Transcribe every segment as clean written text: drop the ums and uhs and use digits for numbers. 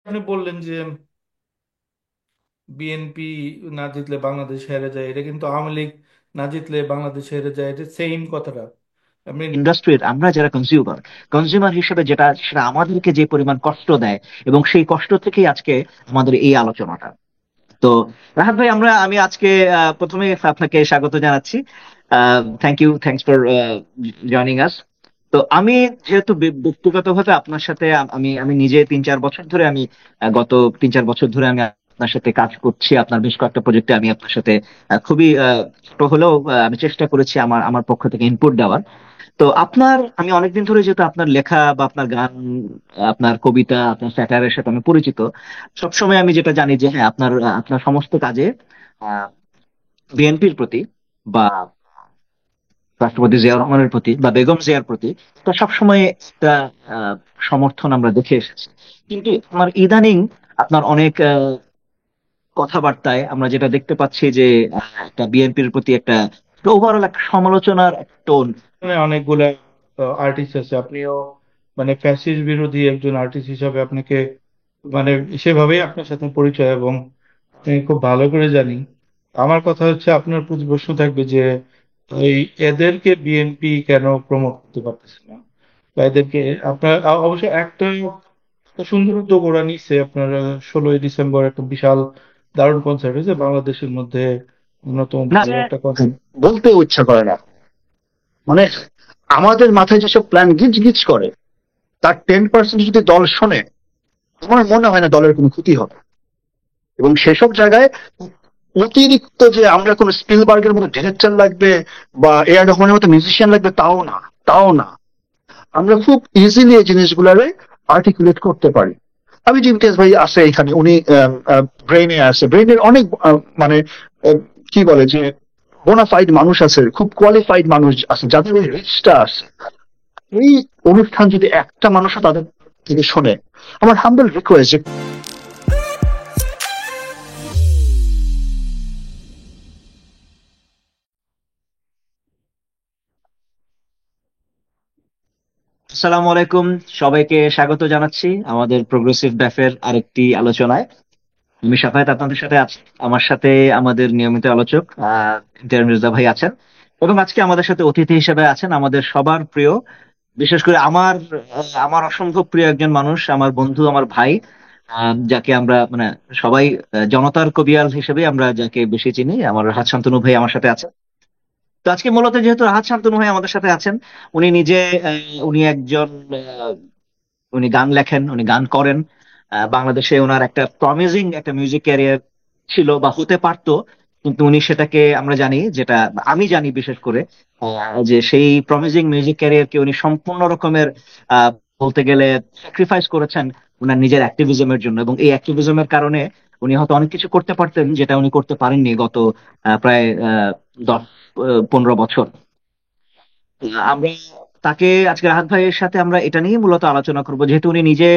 আপনি বললেন যে বিএনপি না জিতলে বাংলাদেশ হেরে যায়, এটা কিন্তু আওয়ামী লীগ না জিতলে বাংলাদেশ হেরে যায়, এটা সেম কথাটা। আপনি ইন্ডাস্ট্রির আমরা যারা কনজিউমার কনজিউমার হিসেবে যেটা সেটা আমাদেরকে যে পরিমাণ কষ্ট দেয়, এবং সেই কষ্ট থেকেই আজকে আমাদের এই আলোচনাটা। তো রাহাত ভাই, আমি আজকে প্রথমে আপনাকে স্বাগত জানাচ্ছি। থ্যাংকস ফর জয়নিং আস। তো আমি যেহেতু ব্যক্তিগতভাবে আপনার সাথে আমি আমি নিজে 3-4 বছর ধরে গত 3-4 বছর ধরে আমি আপনার সাথে কাজ করছি। আপনার বেশ কয়েকটা প্রজেক্টে আমি আপনার সাথে খুবই ছোট হলেও আমি চেষ্টা করেছি আমার আমার পক্ষ থেকে ইনপুট দেওয়ার। তো আমি অনেকদিন ধরে যেহেতু আপনার লেখা বা আপনার গান, আপনার কবিতা, আপনার স্যাটারের সাথে আমি পরিচিত। সবসময় আমি যেটা জানি যে হ্যাঁ, আপনার আপনার সমস্ত কাজে বিএনপির প্রতি বা রাষ্ট্রপতি জিয়াউর রহমানের প্রতি বা বেগম জিয়ার প্রতি তো সবসময় একটা আহ, সমর্থন আমরা দেখে এসেছি। কিন্তু আমার ইদানিং আপনার অনেক কথাবার্তায় আমরা যেটা দেখতে পাচ্ছি যে একটা বিএনপির প্রতি একটা ওভারঅল একটা সমালোচনার টোন। এখানে অনেকগুলা আর্টিস্ট আছে, আপনিও মানে ফ্যাসিস্ট বিরোধী একজন আর্টিস্ট হিসাবে আপনাকে মানে সেভাবেই আপনার সাথে পরিচয়, এবং আমি খুব ভালো করে জানি। আমার কথা হচ্ছে, আপনার প্রতি প্রশ্ন থাকবে যে এই এদেরকে বিএনপি কেন প্রমোট করতে পারতেছে না, বা এদেরকে আপনার অবশ্য একটা সুন্দর উদ্যোগ ওরা নিচ্ছে। আপনার 16ই ডিসেম্বর একটা বিশাল দারুণ কনসার্ট হয়েছে বাংলাদেশের মধ্যে অন্যতম না, ভালো একটা কনসার্ট। বলতে ইচ্ছা করে না। মানে আমাদের মাথায় যেসব প্ল্যান গিজ গিজ করে, তার 10% যদি দল শোনে, আমার মনে হয় না দলের কোনো ক্ষতি হবে। এবং সেসব জায়গায় অতিরিক্ত যে আমরা কোনো স্পিলবার্গের মতো ডিরেক্টর লাগবে বা এ আর রহমানের মতো মিউজিশিয়ান লাগবে, তাও না। আমরা খুব ইজিলি এই জিনিসগুলারে আর্টিকুলেট করতে পারি। আমি যে ইমতিয়াজ ভাই আছে এখানে, উনি ব্রেইনে আছে, ব্রেইনের অনেক মানে কি বলে যে বোনাফাইড মানুষ আছে, খুব কোয়ালিফাইড মানুষ আছে, যাদের ওই রিচটা আছে। এই অনুষ্ঠান যদি একটা মানুষও তাদের থেকে শোনে, আমার হাম্বল রিকোয়েস্ট যে আসসালামু আলাইকুম, সবাইকে স্বাগত জানাচ্ছি আমাদের প্রোগ্রেসিভ ব্যাফের আরেকটি আলোচনায়। আমি সাফায়াত আপনাদের সাথে আছি। আমার সাথে আমাদের নিয়মিত আলোচক ইন্টার মির্জা ভাই আছেন, এবং আজকে আমাদের সাথে অতিথি হিসেবে আছেন আমাদের সবার প্রিয়, বিশেষ করে আমার অসম্ভব প্রিয় একজন মানুষ, আমার বন্ধু, আমার ভাই, যাকে আমরা মানে সবাই জনতার কবিয়াল হিসেবে আমরা যাকে বেশি চিনি, আমার রাহাত শান্তনু ভাই আমার সাথে আছেন। তো আজকে মূলত যেহেতু রাহাত শান্তনু ভাই আমাদের সাথে আছেন, উনি নিজে উনি একজন উনি গান লেখেন, উনি গান করেন। বাংলাদেশে ওনার একটা প্রমিজিং একটা মিউজিক ক্যারিয়ার ছিল বা হতে পারতো, কিন্তু উনি সেটাকে আমরা জানি, যেটা আমি জানি বিশেষ করে, যে সেই প্রমিজিং মিউজিক ক্যারিয়ারকে উনি সম্পূর্ণ রকমের আহ, বলতে গেলে স্যাক্রিফাইস করেছেন ওনার নিজের অ্যাক্টিভিজমের জন্য। এবং এই অ্যাক্টিভিজমের কারণে উনি হয়তো অনেক কিছু করতে পারতেন যেটা উনি করতে পারেননি গত প্রায় 10-15 বছর। আমরা তাকে আজকে রাহাত ভাইয়ের সাথে আমরা এটা নিয়ে মূলত আলোচনা করব, যেহেতু উনি নিজে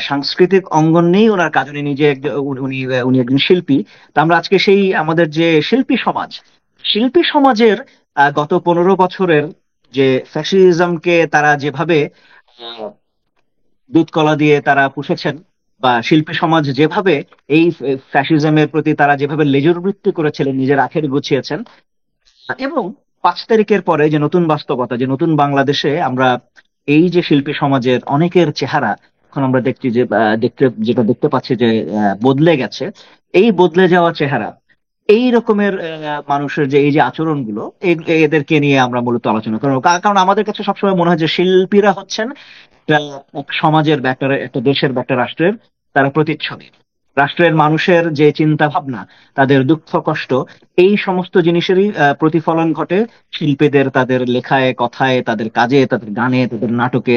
সাংস্কৃতিক অঙ্গন নেই ওনার কাজ, উনি নিজে উনি উনি একজন শিল্পী। তো আমরা আজকে সেই আমাদের যে শিল্পী সমাজের গত 15 বছরের যে ফ্যাসিজমকে তারা যেভাবে আহ, দুধ কলা দিয়ে তারা পুষেছেন, বা শিল্পী সমাজ যেভাবে এই ফ্যাসিজমের প্রতি তারা যেভাবে লেজুর বৃত্তি করেছিলেন, নিজের আখের গুছিয়েছেন, এবং 5 তারিখের পরে যে নতুন বাস্তবতা, যে নতুন বাংলাদেশে আমরা এই যে শিল্পী সমাজের অনেকের চেহারা এখন আমরা দেখছি যে যেটা দেখতে পাচ্ছি যে বদলে গেছে। এই বদলে যাওয়া চেহারা, এই রকমের মানুষের যে এই যে আচরণগুলো, এদেরকে নিয়ে আমরা মূলত আলোচনা করবো। কারণ আমাদের কাছে সবসময় মনে হয় যে শিল্পীরা হচ্ছেন একটা একটা সমাজের বা একটা দেশের বা একটা রাষ্ট্রের তারা প্রতিচ্ছবি। রাষ্ট্রের মানুষের যে চিন্তা ভাবনা, তাদের দুঃখ কষ্ট, এই সমস্ত জিনিসেরই প্রতিফলন ঘটে শিল্পীদের, তাদের লেখায়, কথায়, তাদের কাজে, তাদের গানে, তাদের নাটকে,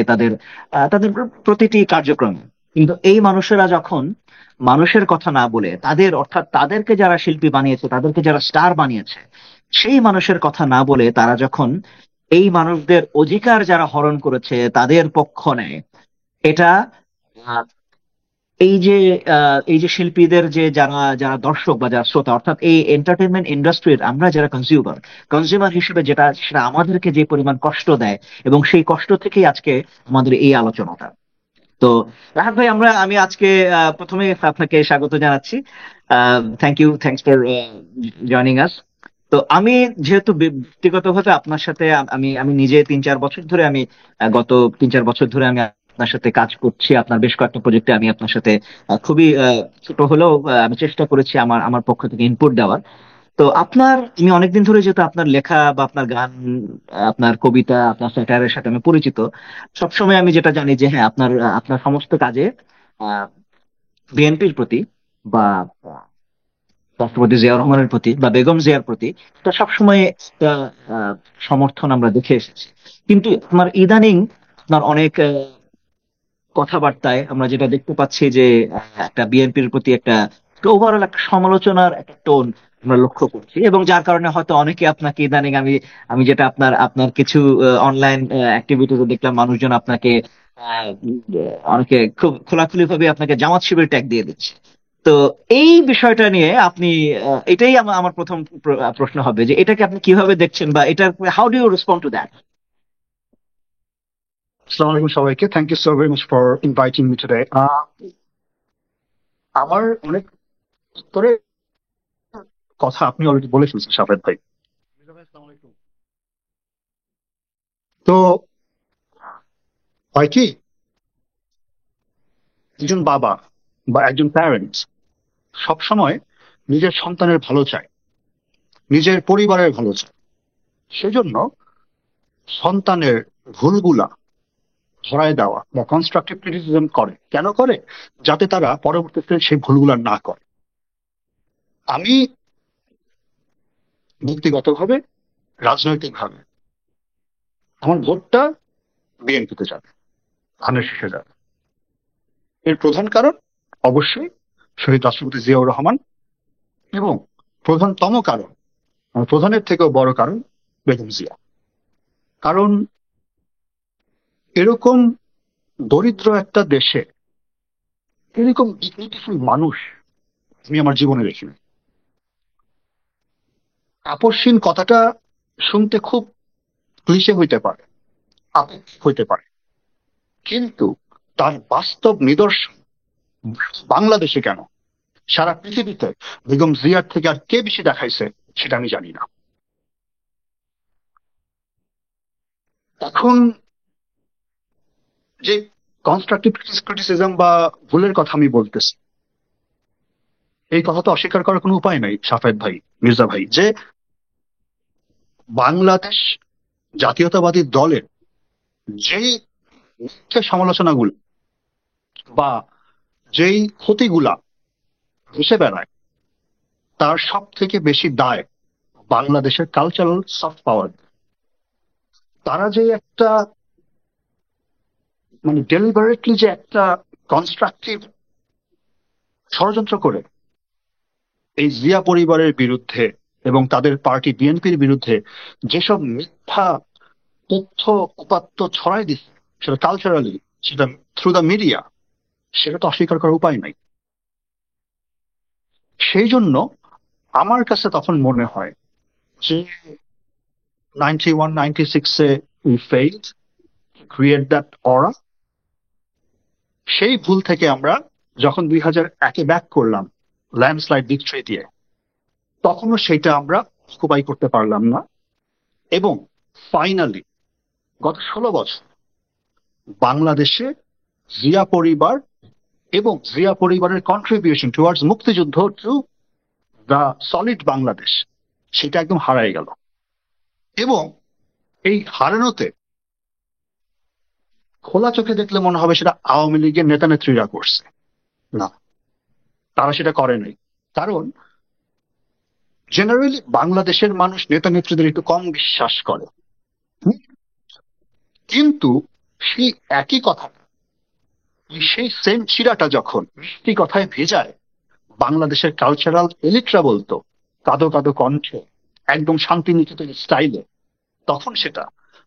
তাদের প্রতিটি কার্যক্রমে। কিন্তু এই মানুষেরা যখন মানুষের কথা না বলে, অর্থাৎ তাদেরকে যারা শিল্পী বানিয়েছে, তাদেরকে যারা স্টার বানিয়েছে, সেই মানুষের কথা না বলে তারা যখন এই মানুষদের অধিকার যারা হরণ করেছে তাদের পক্ষ নেয়, এটা আহ, এই যে শিল্পীদের যে যারা যারা দর্শক বা যারা শ্রোতা, অর্থাৎ এই এন্টারটেনমেন্ট ইন্ডাস্ট্রির আমরা যারা কনজিউমার হিসেবে যেটা সেটা আমাদেরকে যে পরিমাণ কষ্ট দেয়, এবং সেই কষ্ট থেকেই আজকে আমাদের এই আলোচনাটা। তো রাহাত ভাই, আমি আজকে প্রথমে আপনাকে স্বাগত জানাচ্ছি। থ্যাংকস ফর জয়নিং আস। তো আমি যেহেতু ব্যক্তিগতভাবে আপনার সাথে আমি আমি নিজে 3-4 বছর ধরে গত 3-4 বছর ধরে আমি আপনার সাথে কাজ করছি। আপনার বেশ কয়েকটা প্রজেক্টে আমি আপনার সাথে খুবই ছোট হলেও আমি চেষ্টা করেছি আমার আমার পক্ষ থেকে ইনপুট দেওয়ার। তো আমি অনেকদিন ধরে যেহেতু আপনার লেখা বা আপনার গান, আপনার কবিতা, আপনার স্যাটারের সাথে আমি পরিচিত, সবসময় আমি যেটা জানি যে হ্যাঁ, আপনার আপনার সমস্ত কাজে বিএনপির প্রতি বা রাষ্ট্রপতি জিয়াউর রহমানের প্রতি বা বেগম জিয়ার প্রতি এটা সবসময় একটা আহ, সমর্থন আমরা দেখে এসেছি। কিন্তু আপনার ইদানিং আপনার অনেক কথাবার্তায় আমরা যেটা দেখতে পাচ্ছি যে একটা বিএনপির প্রতি একটা ওভারঅল একটা সমালোচনার একটা টোন আমরা লক্ষ্য করছি, এবং যার কারণে হয়তো অনেকে আপনাকে ইদানিং আমি আমি যেটা আপনার আপনার কিছু অনলাইন অ্যাক্টিভিটিতে দেখলাম, মানুষজন আপনাকে অনেকে খুব খোলাখুলি ভাবে আপনাকে জামাত শিবির ট্যাগ দিয়ে দিচ্ছে। তো এই বিষয়টা নিয়ে আপনি এটাই আমার প্রথম প্রশ্ন হবে যে এটাকে আপনি কিভাবে দেখছেন, বা এটা how do you respond to that? আসসালামু আলাইকুম সবাইকে, thank you so very much for inviting me today. আমার অনেক উত্তরে কথা আপনি অলরেডি বলে ফেলছেন সাফেদ ভাই। তো হয় কি, একজন বাবা বা একজন প্যারেন্টস সবসময় নিজের সন্তানের ভালো চায়, নিজের পরিবারের ভালো চায়। সেজন্য সন্তানের ভুলগুলা ধরায় দেওয়া বা কনস্ট্রাকটিভ ক্রিটিসিজম করে। কেন করে? যাতে তারা পরবর্তীতে সেই ভুলগুলা না করে। আমি ব্যক্তিগতভাবে, রাজনৈতিকভাবে আমার ভোটটা বিএনপিতে যাবে, ধানের শীষে যাবে। এর প্রধান কারণ অবশ্যই শহীদ রাষ্ট্রপতি জিয়াউর রহমান, এবং প্রধানতম কারণ, প্রধানের থেকেও বড় কারণ, বেগম জিয়া। কারণ এরকম দরিদ্র একটা দেশে এরকম ডিগনিটিফুল মানুষ আমি আমার জীবনে দেখিনি। আপসহীন কথাটা শুনতে খুব ক্লিশে হইতে পারে, আপেক্ষিক হইতে পারে, কিন্তু তার বাস্তব নিদর্শন বাংলাদেশে কেন, সারা পৃথিবীতে বেগম জিয়ার থেকে আর কে বেশি দেখাইছে সেটা আমি জানি না। এখন যে কনস্ট্রাকটিভ ক্রিটিসিজম বা ভুলের কথা আমি বলতেছি, এই কথা তো অস্বীকার করার কোনো উপায় নাই সাফেদ ভাই, মির্জা ভাই, যে বাংলাদেশ জাতীয়তাবাদী দলের যেই মিথ্যে সমালোচনাগুলো বা যেই ক্ষতিগুলা ভেসে বেড়ায়, তার সব থেকে বেশি দায় বাংলাদেশের কালচারাল সফট পাওয়ার। তারা যে একটা, মানে ডেলিবারেটলি যে একটা কনস্ট্রাকটিভ ষড়যন্ত্র করে এই জিয়া পরিবারের বিরুদ্ধে এবং তাদের পার্টি বিএনপির বিরুদ্ধে যেসব মিথ্যা তথ্য উপাত্ত ছড়াই দিচ্ছে, সেটা কালচারালি, সেটা থ্রু দ্য মিডিয়া, সেটা তো অস্বীকার করার উপায় নাই। সেই জন্য আমার কাছে তখন মনে হয় যে 91-96-এ উই ফেইলড ক্রিয়েট দ্যাট অরা। সেই ভুল থেকে আমরা যখন 2001-এ ব্যাক করলাম ল্যান্ডস্লাইড ভিক্টরি দিয়ে, তখনও সেটা আমরা অকুপাই করতে পারলাম না। এবং ফাইনালি গত 16 বছর বাংলাদেশে জিয়া পরিবার এবং জিয়া পরিবারের কন্ট্রিবিউশন টুয়ার্ডস মুক্তিযুদ্ধ টু দ্য সলিড বাংলাদেশ, সেটা একদম হারাই গেল। এবং এই হারানোতে খোলা চোখে দেখলে মনে হবে সেটা আওয়ামী লীগের নেতা নেত্রীরা করছে। না, তারা সেটা করে নাই। কারণ জেনারেলি বাংলাদেশের মানুষ নেতা নেত্রীদের একটু কম বিশ্বাস করে। হুম? কিন্তু সেই একই কথা, সেই সেম চিরাটা যখন মিষ্টি কথায় ভেজায় বাংলাদেশের কালচারাল এলিটরা বলতো কাদো কাদো কণ্ঠে, একদম শান্তিনিকেতন স্টাইলে, তখন সেটা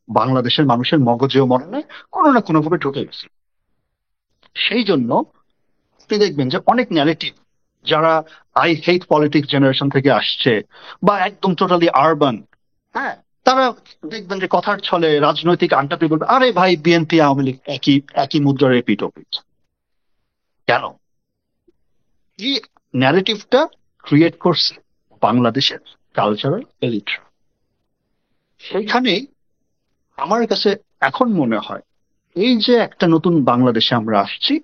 বাংলাদেশের মানুষের মগজেও মনে কোনো না কোনো ভাবে ঢুকে গেছে। সেই জন্য আপনি দেখবেন যে অনেক ন্যারেটিভ, যারা আই হেট পলিটিক্স জেনারেশন থেকে আসছে বা একদম টোটালি আরবান, হ্যাঁ, তারা দেখবেন যে কথার ছলে রাজনৈতিক আড্ডাতে বলবে, আরে ভাই বিএনপি আওয়ামী লীগ একই একই মুদ্রার এপিঠ ওপিঠ। কেন? এই ন্যারেটিভটা ক্রিয়েট করছে বাংলাদেশের কালচারাল এলিট। সেইখানেই আমার কাছে এখন মনে হয় এই যে একটা নতুন বাংলাদেশে আমরা আসছি,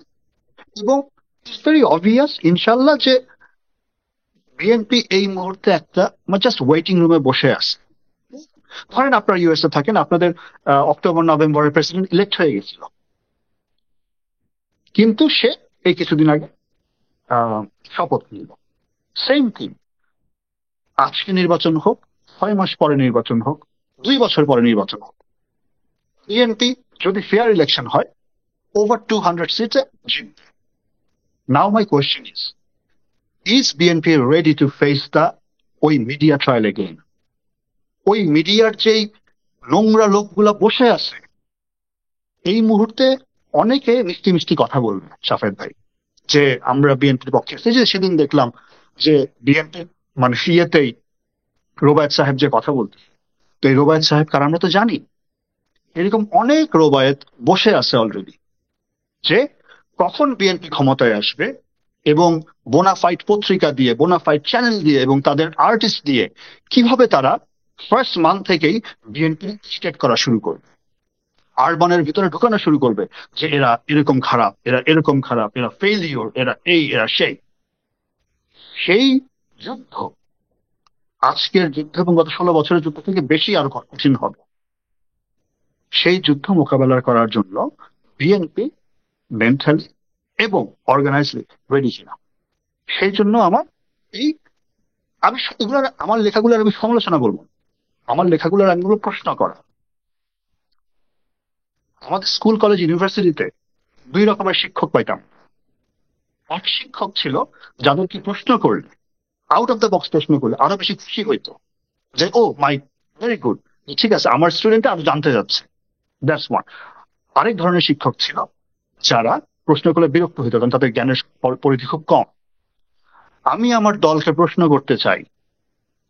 এবং ইটস ভেরি অবভিয়াস ইনশাল্লাহ যে বিএনপি এই মুহূর্তে একটা জাস্ট ওয়েটিং রুমে বসে আছে। ধরেন আপনারা ইউএসএ থাকেন, আপনাদের অক্টোবর নভেম্বরের প্রেসিডেন্ট ইলেক্ট হয়ে গেছিল, কিন্তু সে এই কিছুদিন আগে আহ, শপথ নিল। সেম থিং, আজকে নির্বাচন হোক, 6 মাস পরে নির্বাচন হোক, 2 বছর পরে নির্বাচন হোক, বিএনপি যদি ফেয়ার ইলেকশন হয় ওভার 200 সিটে জিতবে। Now my question is BNP ready to face the ওই মিডিয়া ট্রায়াল এগেইন? ওই মিডিয়ার যেই নোংরা লোকগুলা বসে আছে, এই মুহূর্তে অনেকে মিষ্টি মিষ্টি কথা বলবে সাফেদ ভাই যে আমরা বিএনপির পক্ষে আছি। যে সেদিন দেখলাম যে বিএনপি ইয়েতেই রোবায়েত সাহেব যে কথা বলতে, তো এই রোবায়েত সাহেব কার আমরা তো জানি। এরকম অনেক রোবায়েত বসে আছে অলরেডি, যে কখন বিএনপি ক্ষমতায় আসবে এবং বোনাফাইড পত্রিকা দিয়ে, বোনাফাইড চ্যানেল দিয়ে এবং তাদের আর্টিস্ট দিয়ে কিভাবে তারা ফার্স্ট মান্থ থেকেই বিএনপি স্টেট করা শুরু করবে, আরবানের ভিতরে ঢুকানো শুরু করবে যে এরা এরকম খারাপ, এরা এরকম খারাপ, এরা ফেইলিওর, এরা এই এরা সেই। সেই যুদ্ধ আজকের যুদ্ধ এবং গত 16 বছরের যুদ্ধ থেকে বেশি আরো কঠিন হবে। সেই যুদ্ধ মোকাবেলা করার জন্য বিএনপি মেন্টালি এবং অর্গানাইজলি রেডি কিনা, সেই জন্য আমার এই আমি এগুলোর আমার লেখাগুলোর আমি সমালোচনা বলবো না। আমার লেখাগুলোর আমি বলবো প্রশ্ন করা। আমাদের স্কুল কলেজ ইউনিভার্সিটিতে 2 রকমের শিক্ষক পাইতাম। এক শিক্ষক ছিল যাদেরকে প্রশ্ন করলে, আউট অফ দ্য বক্স প্রশ্ন করলে আরো বেশি খুশি হইতো, যে ও মাই ভেরি গুড, ঠিক আছে আমার স্টুডেন্ট আরো জানতে যাচ্ছে, দ্যাটস ওয়ান। আরেক ধরনের শিক্ষক ছিল যারা প্রশ্ন করলে বিরক্ত হইতো, কারণ তাদের জ্ঞানের পরিধি খুব কম। আমি আমার দলকে প্রশ্ন করতে চাই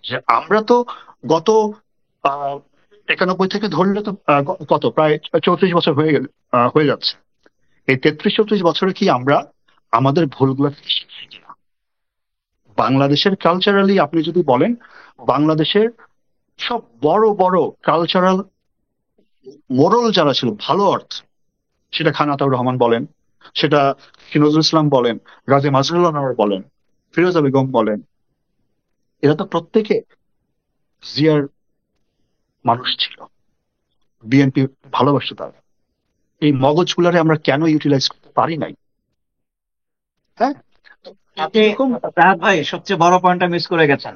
যে আমরা তো গত আহ 91 থেকে ধরলে তো কত প্রায় 34 বছর হয়ে যাচ্ছে। এই 33-34 বছরে কি আমরা আমাদের ভুলগুলো থেকে শিখছি কিনা? বাংলাদেশের কালচারালি আপনি যদি বলেন, বাংলাদেশের সব বড় বড় কালচারাল মোরাল যারা ছিল ভালো অর্থ, সেটা খান আতাউর রহমান বলেন, সেটা নজরুল ইসলাম বলেন, গাজী মাজহারুল আনোয়ার বলেন, ফিরোজা বেগম বলেন, এরা তো প্রত্যেকে জিয়ার মানুষ ছিল, বিএনপি ভালোবাসতো তারা। এই মগজগুলারে আমরা কেন ইউটিলাইজ করতে পারি নাই? হ্যাঁ, তো আপনি এরকম রাহাত ভাই সবচেয়ে বড় পয়েন্টটা মিস করে গেছেন।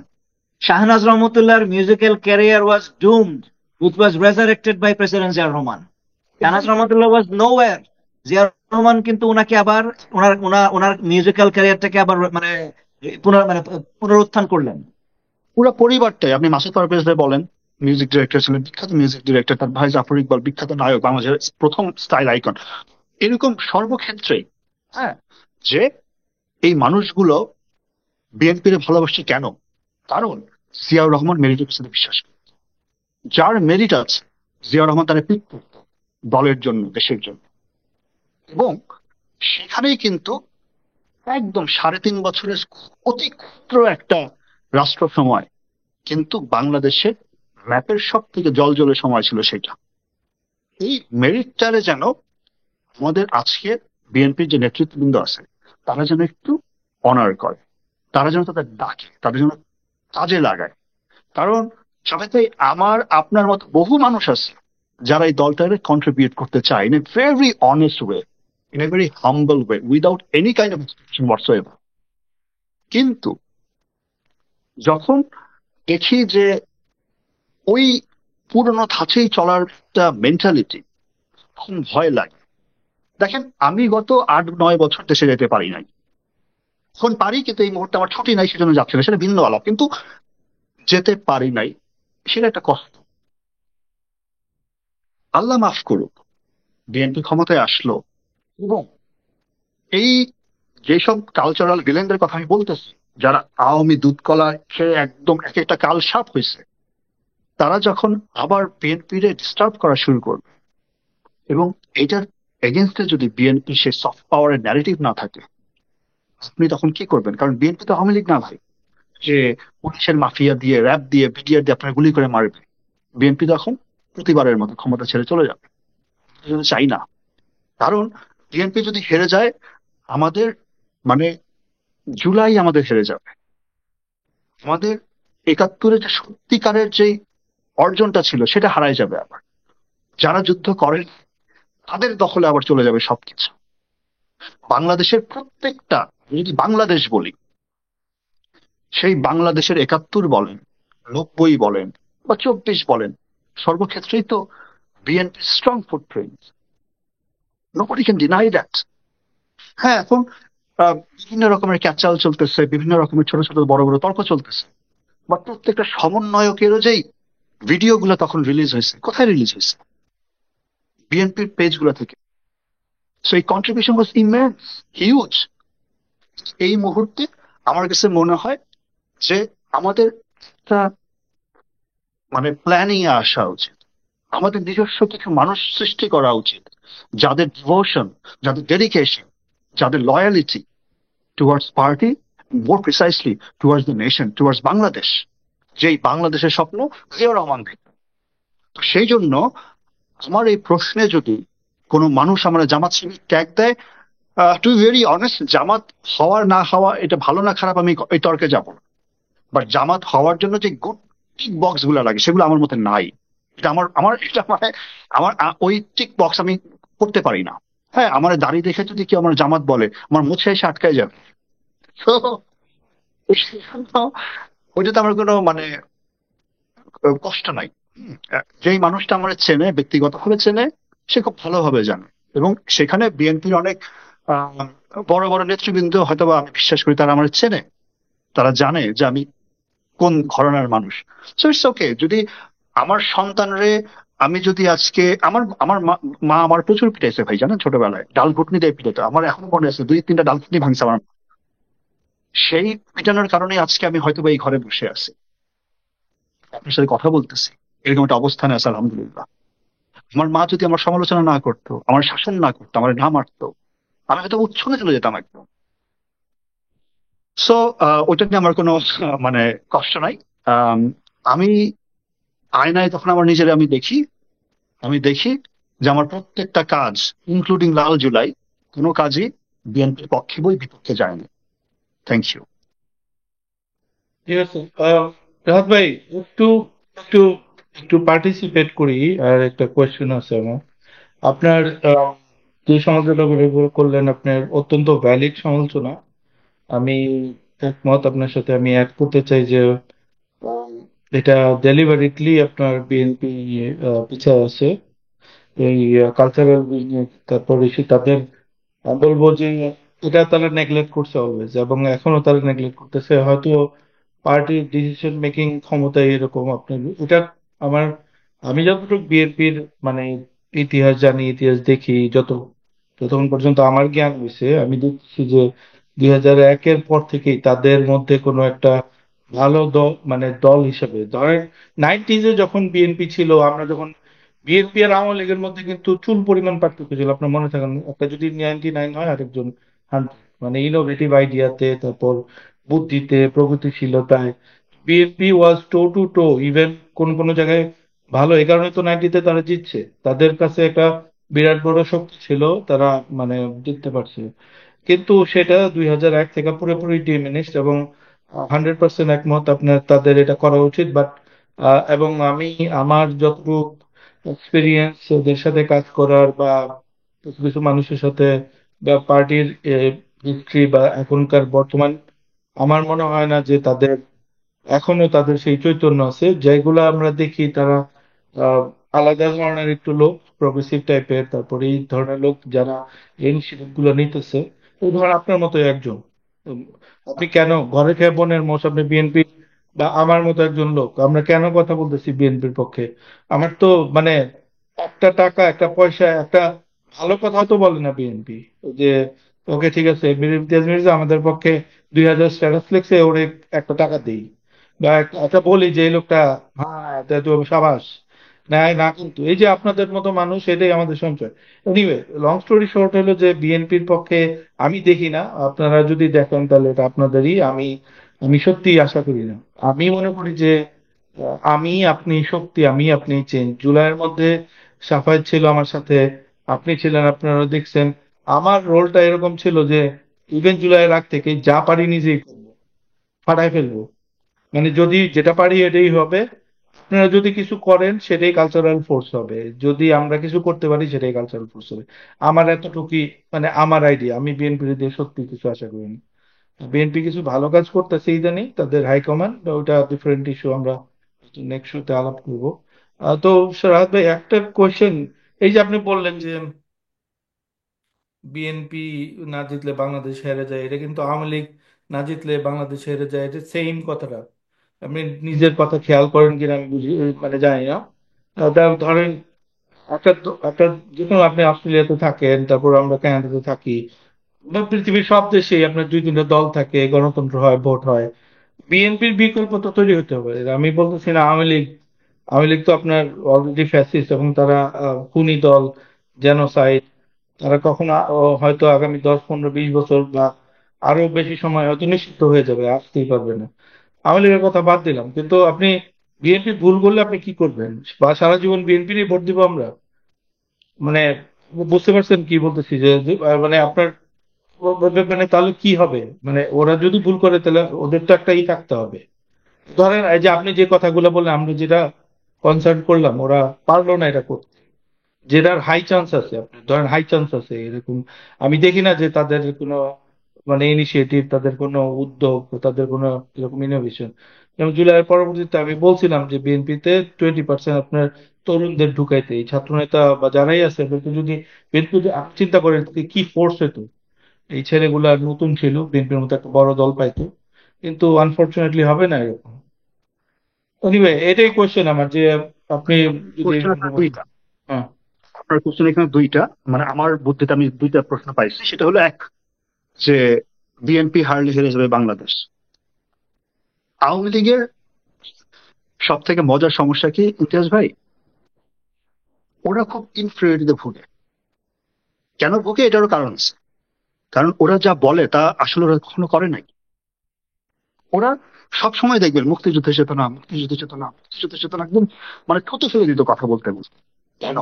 শাহনাজ রহমতুল্লাহর musical career was doomed, which was resurrected by President Zia Rahman. Shahnaz Rahmatullah was nowhere, Zia Rahman কিন্তু ওনাকে আবার ওনার ওনার ওনার মিউজিক্যাল ক্যারিয়ারটাকে আবার পুনরুত্থান করলেন। পুরো পরিবারটাই, আপনি মাসুদ পারভেজ ভাই বলেন, মিউজিক ডিরেক্টর ছিলেন, বিখ্যাত মিউজিক ডিরেক্টর, তার ভাই জাফর ইকবাল বিখ্যাত নায়ক, বাংলাদেশের প্রথম স্টাইল আইকন। এরকম সর্বক্ষেত্রেই, হ্যাঁ, যে এই মানুষগুলো বিএনপির ভালোবাসছে কেন? কারণ জিয়াউর রহমান মেরিটের পিছনে বিশ্বাস করে। যার মেরিট আছে জিয়াউর রহমান তারা পিক করত দলের জন্য, দেশের জন্য। এবং সেখানেই কিন্তু একদম 3.5 বছরের অতি ক্ষুদ্র একটা রাষ্ট্র সময়, কিন্তু বাংলাদেশের ম্যাপের সব থেকে জলজলে সময় ছিল সেটা। এই মেরিটটারে যেন আমাদের আজকে বিএনপির যে নেতৃত্ববৃন্দ আছে তারা যেন একটু অনার করে, তারা যেন তাদের ডাকে, তাদের যেন কাজে লাগায়। কারণ সবাই, আমার আপনার মতো বহু মানুষ আছে যারা এই দলটারে কন্ট্রিবিউট করতে চায় in a very honest way, in a very humble way, without any kind of expectation whatsoever. কিন্তু যখন দেখি যে ওই পুরনো ধাঁচেই চলার একটা মেন্টালিটি, তখন ভয় লাগে। দেখেন, আমি গত 8-9 বছর দেশে যেতে পারি নাই, এখন পারি, কিন্তু এই মুহূর্তে আমার ছুটি নাই, সেজন্য যাচ্ছে না, সেটা ভিন্ন আলাপ। কিন্তু যেতে পারি নাই, সেটা একটা কষ্ট। আল্লাহ মাফ করুক, বিএনপি ক্ষমতায় আসলো এবং এই যেসব কালচারাল ভিলেনদের কথা আমি বলতেছি, যারা আওয়ামী দুধ কলা খেয়ে একদম এক একটা কাল সাপ হয়েছে, তারা যখন আবার বিএনপির ডিস্টার্ব করা শুরু করবে, এবং এটার এগেনস্টে যদি বিএনপি সে সফট পাওয়ারের ন্যারেটিভ না থাকে, আপনি তখন কি করবেন? কারণ বিএনপি তো আওয়ামী লীগ না ভাই, যে পুলিশের মাফিয়া দিয়ে, র্যাব দিয়ে, বিডিআর দিয়ে আপনার গুলি করে মারবে। বিএনপি তো এখন প্রতিবারের মতো ক্ষমতা ছেড়ে চলে যাবে, এটা কিন্তু চাই না। কারণ বিএনপি যদি হেরে যায়, আমাদের মানে জুলাই আমাদের হেরে যাবে। আমাদের ৭১-এ যে সত্যিকারের যে অর্জনটা ছিল সেটা হারায় যাবে আবার। যারা যুদ্ধ করেন তাদের দখলে আবার চলে যাবে সবকিছু। বাংলাদেশের প্রত্যেকটা, যদি বাংলাদেশ বলি, সেই বাংলাদেশের ৭১ বলেন, ৯০ বলেন বা ২৪ বলেন, সর্বক্ষেত্রেই তো BNP strong footprint. Nobody can deny that. হ্যাঁ, এখন বিভিন্ন রকমের ক্যাচাল চলতেছে, বিভিন্ন রকমের ছোট ছোট বড় বড় তর্ক চলতেছে, বা প্রত্যেকটা সমন্বয়কেরও যেই ভিডিওগুলো তখন রিলিজ হয়েছে, কোথায় রিলিজ হয়েছে? বিএনপির পেজগুলো থেকে। সো এই কন্ট্রিবিউশন ওয়াজ ইমেন্স, হিউজ। এই মুহূর্তে আমার কাছে মনে হয় যে আমাদের একটা প্ল্যানিং এ আসা উচিত। আমাদের নিজস্ব কিছু মানুষ সৃষ্টি করা উচিত, যাদের ডিভোশন, যাদের ডেডিকেশন, যাদের loyalty towards party, more precisely towards the nation, towards Bangladesh, যেই বাংলাদেশের স্বপ্ন জিয়াউর রহমান দেখতেন। তো সেই জন্য আমার এই প্রশ্নে যদি কোনো মানুষ আমার জামাত শিবির ট্যাগ দেয়, টু ভেরি অনেস্ট, জামাত হওয়ার না হওয়া এটা ভালো না খারাপ আমি এই তর্কে যাব না। বাট জামাত হওয়ার জন্য যে গুড টিক বক্স গুলো লাগে সেগুলো আমার মধ্যে নাই। এটা আমার আমার এটা আমার ওই টিক বক্স আমি করতে পারি না। হ্যাঁ, আমার দাড়ি দেখে যদি কেউ আমার জামাত বলে, আমার মুছে এসে আটকায় যাবে। তো সেজন্য ওইটাতে আমার কোনো কষ্ট নাই। যেই মানুষটা আমার চেনে, ব্যক্তিগতভাবে চেনে, সে খুব ভালোভাবে জানে। এবং সেখানে বিএনপির অনেক আহ, বড় বড় নেতৃবৃন্দ হয়তো বা আমি বিশ্বাস করি তারা আমার চেনে, তারা জানে যে আমি কোন ঘরানার মানুষ। সো ইটস ওকে যদি আমার সন্তানরে, আমি যদি আজকে আমার আমার মা মা আমার প্রচুর পিটাইছে ভাই, জানেন, ছোটবেলায় ডাল ঘুটনি দিয়ে পিটাতো, আমার এখনো মনে আছে ২-৩টা ডাল ঘুটনি ভাঙছে আমার মা। সেই পিটানোর কারণে আজকে আমি হয়তো বা এই ঘরে বসে আছি, আপনার সাথে কথা বলতেছি, এরকম একটা অবস্থানে আছে আলহামদুলিল্লাহ। আমার মা যদি আমার সমালোচনা না করতো, আমার শাসন না করতো, আমার না মারতো, আমি হয়তো উচ্ছনে চলে যেতাম একদম। সো ওইটা নিয়ে আমার কোনো কষ্ট নাই। আম, আমি আয়নায় তখন আমার নিজের আমি দেখি, যে আমার প্রত্যেকটা কাজ, ইনক্লুডিং লাল জুলাই, কোনো কাজই বিএনপির পক্ষে বই বিপক্ষে যায়নি। Thank you. ঠিক আছে। রাহাত ভাই, একটু একটু একটু পার্টিসিপেট করি। আর একটা কোয়েশ্চেন আছে আমার। আপনার যে সমালোচনাগুলো করলেন, আপনার অত্যন্ত ভ্যালিড সমালোচনা। আমি একমত আপনার সাথে। আমি অ্যাড করতে চাই যে উম, এটা ডেলিভারিটলি আপনার বিএনপি পিছিয়ে আছে এই কালচারাল বিজনেস। তারপর এসে তাদের বলবো যে এটা তারা নেগলেক্ট করছে অলওয়েজ, এবং এখনো তারা নেগলেক্ট করতেছে। হয়তো পার্টির ডিসিশন মেকিং ক্ষমতা এরকম আপনার এটা আমার, আমি যতটুকু বিএনপির মানে ইতিহাস জানি, ইতিহাস দেখি, যতক্ষণ পর্যন্ত আমার জ্ঞান হয়েছে, আমি দেখছি যে ২০০১-এর পর থেকেই তাদের মধ্যে কোনো একটা ভালো দল দল হিসেবে, ধরেন 90s-এ যখন বিএনপি ছিল, আমরা যখন বিএনপি আর আওয়ামী লীগের মধ্যে কিন্তু চুল পরিমাণ পার্থক্য ছিল। আপনার মনে থাকেন, একটা যদি 99 হয়, আরেকজন 100। ইনোভেটিভ আইডিয়াতে, তারপর বুদ্ধিতে, প্রগতিশীলতায় বিএনপি ওয়াজ টো টু টো। ইভেন কোন কোন জায়গায় ভালো, এই কারণে তো 90-তে তারা জিতছে। তাদের কাছে একটা বিরাট বড় শক্তি ছিল, তারা মানে জিততে পারছে। কিন্তু সেটা ২০০১ থেকে পুরোপুরি ডিমিনিশড, এবং 100% একমত আপনার, তাদের এটা করা উচিত। বাট এবং আমি আমার যতটুকু এক্সপিরিয়েন্স ওদের সাথে কাজ করার, বা কিছু কিছু মানুষের সাথে, বা পার্টির হিস্ট্রি বা এখনকার বর্তমান, আমার মনে হয় না যে তাদের এখনো তাদের সেই চৈতন্য আছে। যেগুলা আমরা দেখি, তারা আহ, আলাদা ধরনের একটু লোক, প্রগ্রেসিভ টাইপের, তারপরে এই ধরনের লোক যারা ইনিশিয়েটিভ গুলো নিতেছে। এই ধর আপনার মতো একজন, উম, আপনি কেন ঘরে খেয়ে বনের মোষ, আপনি বিএনপি বা আমার মতো একজন লোক, আমরা কেন কথা বলতেছি বিএনপির পক্ষে? আমার তো মানে একটা টাকা, একটা পয়সা, একটা ভালো কথা তো বলে না বিএনপি যে ওকে ঠিক আছে মির্জা ইমতিয়াজ মির্জা আমাদের পক্ষে ২০০০ স্ট্যাটাস লিখছে, ওরে একটা টাকা দেই। বা একটা বলি যে এই লোকটা, হ্যাঁ এটা তো সাবাস, নেয় না, কিন্তু এই যে আপনাদের মতো মানুষ, এটাই আমাদের সঞ্চয়। এনিওয়ে, লং স্টোরি শর্ট হলো যে বিএনপির পক্ষে আমি দেখি না, আপনারা যদি দেখেন তাহলে এটা আপনাদেরই। আমি আমি সত্যি আশা করি না। আমি মনে করি যে আমি আপনি শক্তি, আমি আপনি চেঞ্জ। জুলাইয়ের মধ্যে সাফায়েত ছিল আমার সাথে, আপনি ছিলেন, আপনারা দেখছেন। আমার রোলটা এরকম ছিল যে ইভেন জুলাইয়ের আগ থেকে যা পারি নিজেই করবো, ফাটাই ফেলবো। মানে যদি যেটা পারি এটাই হবে, আপনারা যদি কিছু করেন সেটাই কালচারাল ফোর্স হবে, যদি আমরা কিছু করতে পারি সেটাই কালচারাল ফোর্স হবে। আমার এতটুকুই, মানে আমার আইডিয়া। আমি বিএনপি দিয়ে সত্যি কিছু আশা করি না। বিএনপি কিছু ভালো কাজ করতেছে ইদানিং, তাদের হাইকমান্ড, ওটা ডিফারেন্ট ইস্যু, আমরা নেক্সট শোতে আলাপ করবো। তো রাহাত ভাই, একটা কোয়েশ্চেন। এই যে আপনি বললেন যে বিএনপি না জিতলে বাংলাদেশ হেরে যায়, এটা কিন্তু আওয়ামী লীগ না জিতলে বাংলাদেশ হেরে যায়, এটা সেম কথাটা। আপনি নিজের কথা খেয়াল করেন কিনা আমি বুঝি, মানে জানি না। ধরেন একটা যে কোনো, আপনি অস্ট্রেলিয়াতে থাকেন, তারপর আমরা কানাডাতে থাকি, বা পৃথিবীর সব দেশেই আপনার দুই তিনটা দল থাকে, গণতন্ত্র হয়, ভোট হয়। বিএনপির বিকল্প তো তৈরি হতে হবে। আমি বলতেছি না আওয়ামী লীগ, আওয়ামী লীগ তো আপনার অলরেডি ফ্যাসিস্ট, এবং তারা খুনি দল, জেনোসাইড। তারা কখনো হয়তো আগামী 10 15 20 বছর বা আরো বেশি সময় হয়তো নিষিদ্ধ হয়ে যাবে, আসতেই পারবে না। আওয়ামী লীগের কথা বাদ দিলাম, কিন্তু আপনি বিএনপি ভুল করলে আপনি কি করবেন? বা সারা জীবন বিএনপিরই ভোট দিব আমরা? মানে বুঝতে পারছেন কি বলতেছি? মানে আপনার মানে তাহলে কি হবে? মানে ওরা যদি ভুল করে তাহলে ওদের তো একটা থাকতে হবে। ধরেন এই যে আপনি যে কথাগুলো বললেন, আমরা যেটা কনসার্ন করলাম, ওরা পারলো না এটা করতে, যেটার হাই চান্স আছে, আপনার ধরেন হাই চান্স আছে এরকম। আমি দেখি না যে তাদের কোনো মানে ইনিশিয়েটিভ, তাদের কোনো উদ্যোগ, তাদের কোনো এরকম ইনোভেশন। যেমন জুলাইয়ের পরবর্তীতে আমি বলছিলাম যে বিএনপিতে 20% আপনার তরুণদের ঢুকাইতে, এই ছাত্রনেতা বা যারাই আছে এদেরকে যদি বিএনপি, চিন্তা করেন কি ফোর্স হতো। এই ছেলেগুলা নতুন ছিল, বিএনপির মতো একটা বড় দল পাইতো, কিন্তু আনফরচুনেটলি হবে না এরকম। এনিওয়ে, এটাই কোয়েশ্চেন আমার, যে আপনি যদি কোশ্চেন আপনার দুইটা। হ্যাঁ। আপনার কোশ্চেন এখানে দুইটা, মানে আমার বুদ্ধিতে আমি দুইটা প্রশ্ন পাইছি। সেটা হলো এক, যে বিএনপি হারলে হেরে যাবে বাংলাদেশ। আওয়ামী লীগের সব থেকে মজার সমস্যা কি ইমতিয়াজ ভাই, ওরা খুব ইনফিরিয়রিটিতে ভুগে। কেন ভুগে এটারও কারণ আছে। কারণ ওরা যা বলে তা আসলে ওরা কখনো করে নাই। ওরা সব সময় দেখবেন মুক্তিযুদ্ধের চেতনা, মুক্তিযুদ্ধের চেতনা, মুক্তিযুদ্ধের চেতনা, একদম মানে থুতু ফেলে দিত কথা বলতে বলতে। কেন?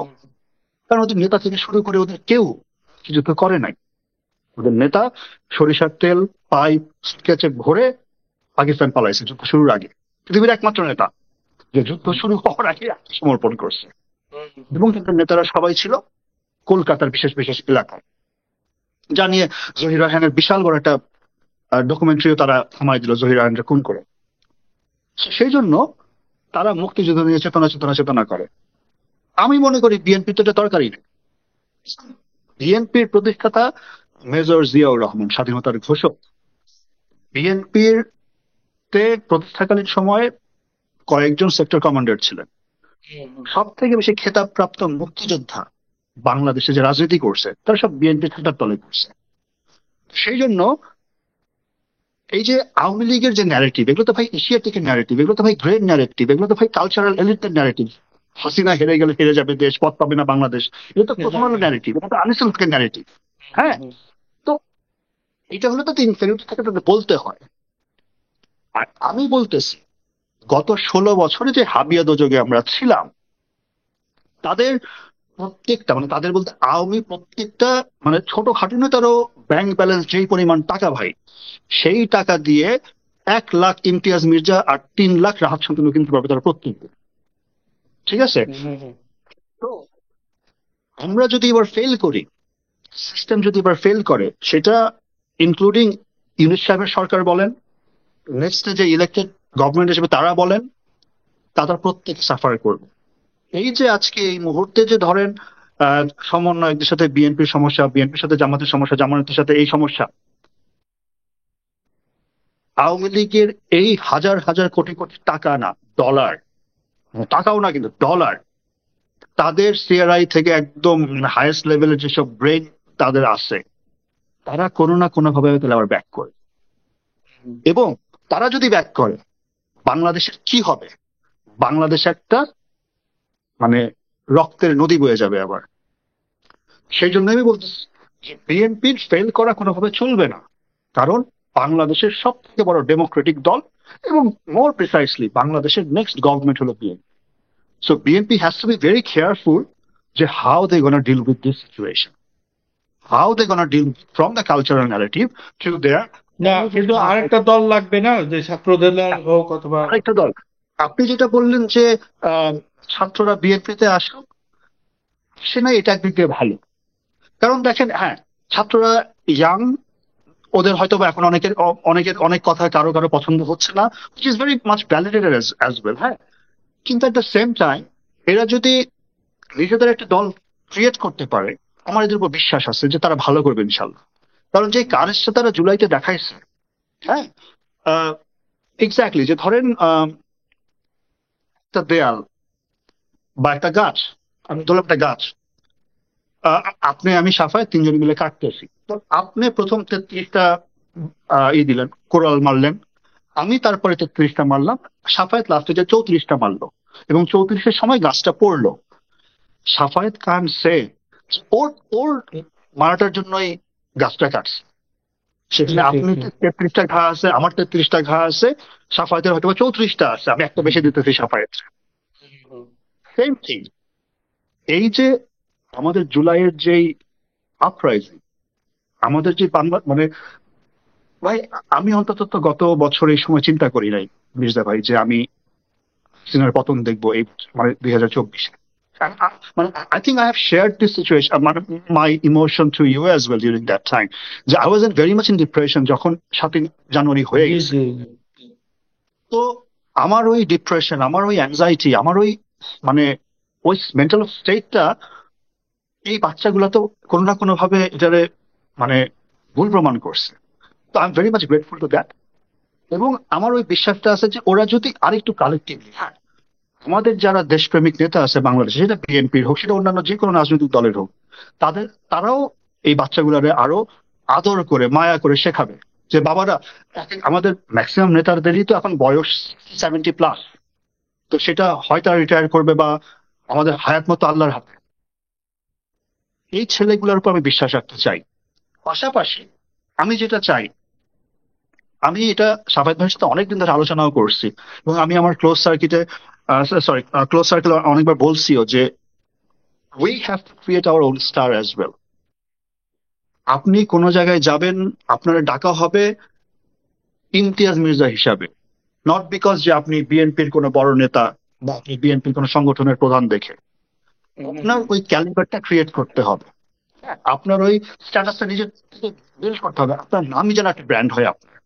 কারণ ওদের নেতা থেকে শুরু করে ওদের কেউ মুক্তিযুদ্ধ করে নাই। ওদের নেতা সরিষার তেল পাইপ স্কেচে ভরে পাকিস্তান পালাইছে যুদ্ধ শুরুর আগে। পৃথিবীর একমাত্র নেতা যে যুদ্ধ শুরু হওয়ার আগে আত্মসমর্পণ করছে। এবং তাদের নেতারা সবাই ছিল কলকাতার বিশেষ বিশেষ এলাকায়, যা নিয়ে জহির রায়হানের বিশাল বড় একটা ডকুমেন্টারিও তারা থামাই দিল, জহির রায়হানরা খুন করে। সেই জন্য তারা মুক্তিযুদ্ধ নিয়ে চেতনা চেতনা চেতনা করে। আমি মনে করি বিএনপি তো এটা দরকারই নেই। বিএনপির প্রতিষ্ঠাতা মেজর জিয়াউর রহমান, স্বাধীনতার ঘোষক। বিএনপির তে প্রতিষ্ঠাকালীন সময়ে কয়েকজন সেক্টর কমান্ডার ছিলেন। সব থেকে বেশি খেতাবপ্রাপ্ত মুক্তিযোদ্ধা বাংলাদেশে যে রাজনীতি করছে তারা সব বিএনপির খেতাব তলে করছে। সেই জন্য এই যে আওয়ামী লীগের যে ন্যারেটিভ, এগুলো তো ভাই এশিয়াটিকের ন্যারেটিভ, এগুলো তো ভাই গ্রেট ন্যারেটিভ, এগুলো তো ভাই কালচারাল এলিটের ন্যারেটিভ। হাসিনা হেরে গেলে হেরে যাবে দেশ, পথ পাবে না বাংলাদেশ, এটা তো প্রথম আলো ন্যারেটিভ, এটা তো আনিসুল হকের ন্যারেটিভ। হ্যাঁ, তো এটা হলে তো ইনফেরিয়রিটি থাকে, তাদের বলতে হয়। আর আমি বলতেছি, গত 16 বছরে যে হাবিয়া দোজগে আমরা ছিলাম, তাদের প্রত্যেকটা, মানে তাদের বলতে আওয়ামী প্রত্যেকটা, মানে ছোটখাটো তারও ব্যাংক ব্যালেন্স যেই পরিমাণ টাকা ভাই, সেই টাকা দিয়ে 1 লাখ ইমতিয়াজ মির্জা আর 3 লাখ রাহাত শান্তনু কিনতে পারবে তারা প্রত্যেকদিন। ঠিক আছে? তো আমরা যদি এবার ফেল করি, সিস্টেম যদি এবার ফেল করে, সেটা ইনক্লুডিং ইউনিট সাহেবের সরকার বলেন, নেক্সট যে ইলেক্টেড গভর্নমেন্ট হিসেবে তারা বলেন, তারা প্রত্যেক সাফার করবে। এই যে আজকে এই মুহূর্তে যে ধরেন সমন্বয়কদের সাথে বিএনপির সমস্যা, বিএনপির সাথে জামাতের সমস্যা, জামাতের সাথে এই সমস্যা, আওয়ামী লীগের এই হাজার হাজার কোটি কোটি টাকা না, ডলার, টাকাও না কিন্তু ডলার, তাদের সিআরআই থেকে একদম হাইয়েস্ট লেভেলের যেসব ব্রেন তাদের আছে, তারা কোনো না কোনো ভাবে তাহলে আবার ব্যাক করে। এবং তারা যদি ব্যাক করে, বাংলাদেশের কি হবে? বাংলাদেশ একটা মানে রক্তের নদী বয়ে যাবে আবার। সেই জন্য আমি বলতেছি যে বিএনপির ফেল করা কোনোভাবে চলবে না, কারণ বাংলাদেশের সব থেকে বড় ডেমোক্রেটিক দল, এবং মোর প্রিসাইসলি বাংলাদেশের নেক্সট গভর্নমেন্ট হলো BNP. So BNP has to be very careful যে how they gonna deal with this situation, how they gonna deal from the cultural narrative to there. না, কিন্তু আরেকটা দল লাগবে না, যে ছাত্রদের দল হোক অথবা আরেকটা দল, আপনি যেটা বললেন যে আহ, ছাত্ররা বিএনপিতে আসুক, সে না, এটা একদিক দিয়ে ভালো। কারণ দেখেন, হ্যাঁ, ছাত্ররা ইয়াং, ওদের হয়তো বা এখন অনেকের অনেক কথা কারো কারো পছন্দ হচ্ছে না, which is very much validated as well, হ্যাঁ। কিন্তু at the same time এরা যদি নিজেদের একটা দল ক্রিয়েট করতে পারে, আমার এদের উপর বিশ্বাস আছে যে তারা ভালো করবে ইনশাল্লাহ। কারণ যে কারেজটা তারা জুলাইতে দেখাইছে, হ্যাঁ, এক্স্যাক্টলি, যে ধরেন একটা দেয়াল বা একটা গাছ, আমি ধরলাম একটা গাছ, আপনি আমি সাফায় তিনজন মিলে কাটতেছি, তো আপনি প্রথম 33টা দিলেন, কোরাল মারলেন, আমি তারপরে 33টা মারলাম, সাফায়েত লাস্টে যে 34টা মারলো, এবং 34-এর সময় গাছটা পড়লো। সাফায়েত খান সে ওর ওর মারাটার জন্যই গাছটা কাটছে। সেখানে ঠিক আপনি ঠিক 33টা ঘা আছে, আমার 33টা ঘা আছে, সাফায়েতের হয়তো 34টা আছে, আমি একটা বেশি দিতেছি সাফায়েত। সেম থিং, এই যে আমাদের জুলাইয়ের যেই আপরাইজিং, আমাদের যে বাংলা মানে, ভাই, আমি অন্তত তো গত বছর এই সময় চিন্তা করি নাই মির্জা ভাই, যে আমি সিনার পতন দেখবো এই মানে 2024-এ। মানে I think I have shared this situation, my emotion to you as well during that time, যে I was in very much in depression যখন 7ই জানুয়ারি হয়ে জি গেছে। জি তো আমার ওই ডিপ্রেশন, আমার ওই অ্যাংজাইটি, আমার ওই মানে ওই মেন্টাল স্টেটটা, এই বাচ্চাগুলো তো কোনো না কোনো ভাবে এটারে মানে ভুল প্রমাণ করছে। তো I am very much grateful to that. এবং আমার ওই বিশ্বাসটা আছে যে ওরা যদি আরেকটু কালেক্টিভলি, হ্যাঁ, আমাদের যারা দেশপ্রেমিক নেতা আছে বাংলাদেশে, সেটা বিএনপির হোক, সেটা অন্যান্য যে কোনো রাজনৈতিক দলের হোক, তারাও এই বাচ্চাগুলারে আরো আদর করে মায়া করে শেখাবে যে বাবারা, আমাদের ম্যাক্সিমাম নেতাদেরই তো এখন বয়স 70+, তো সেটা হয়তো রিটায়ার করবে বা আমাদের হায়াত মতো আল্লাহর হাতে। এই ছেলেগুলোর উপর আমি বিশ্বাস রাখতে চাই। পাশাপাশি আমি যেটা চাই, আমি এটা সাফায়েত ভাইয়ের সাথে অনেকদিন ধরে আলোচনাও করছি, এবং আমি আমার ক্লোজ সার্কেল অনেকবার বলছিও যে we have to create our own star as well. আপনি কোনো জায়গায় যাবেন, আপনার ডাকা হবে ইমতিয়াজ মির্জা হিসাবে, নট বিকজ যে আপনি বিএনপির কোনো বড় নেতা বা আপনি বিএনপির কোনো সংগঠনের প্রধান দেখে। আপনার ওই ক্যালিবারটা ক্রিয়েট করতে হবে, আপনার ওই স্ট্যাটাসটা নিজের বিল্ড করতে হবে, আপনার নামই যেন একটা ব্র্যান্ড হয়। আপনার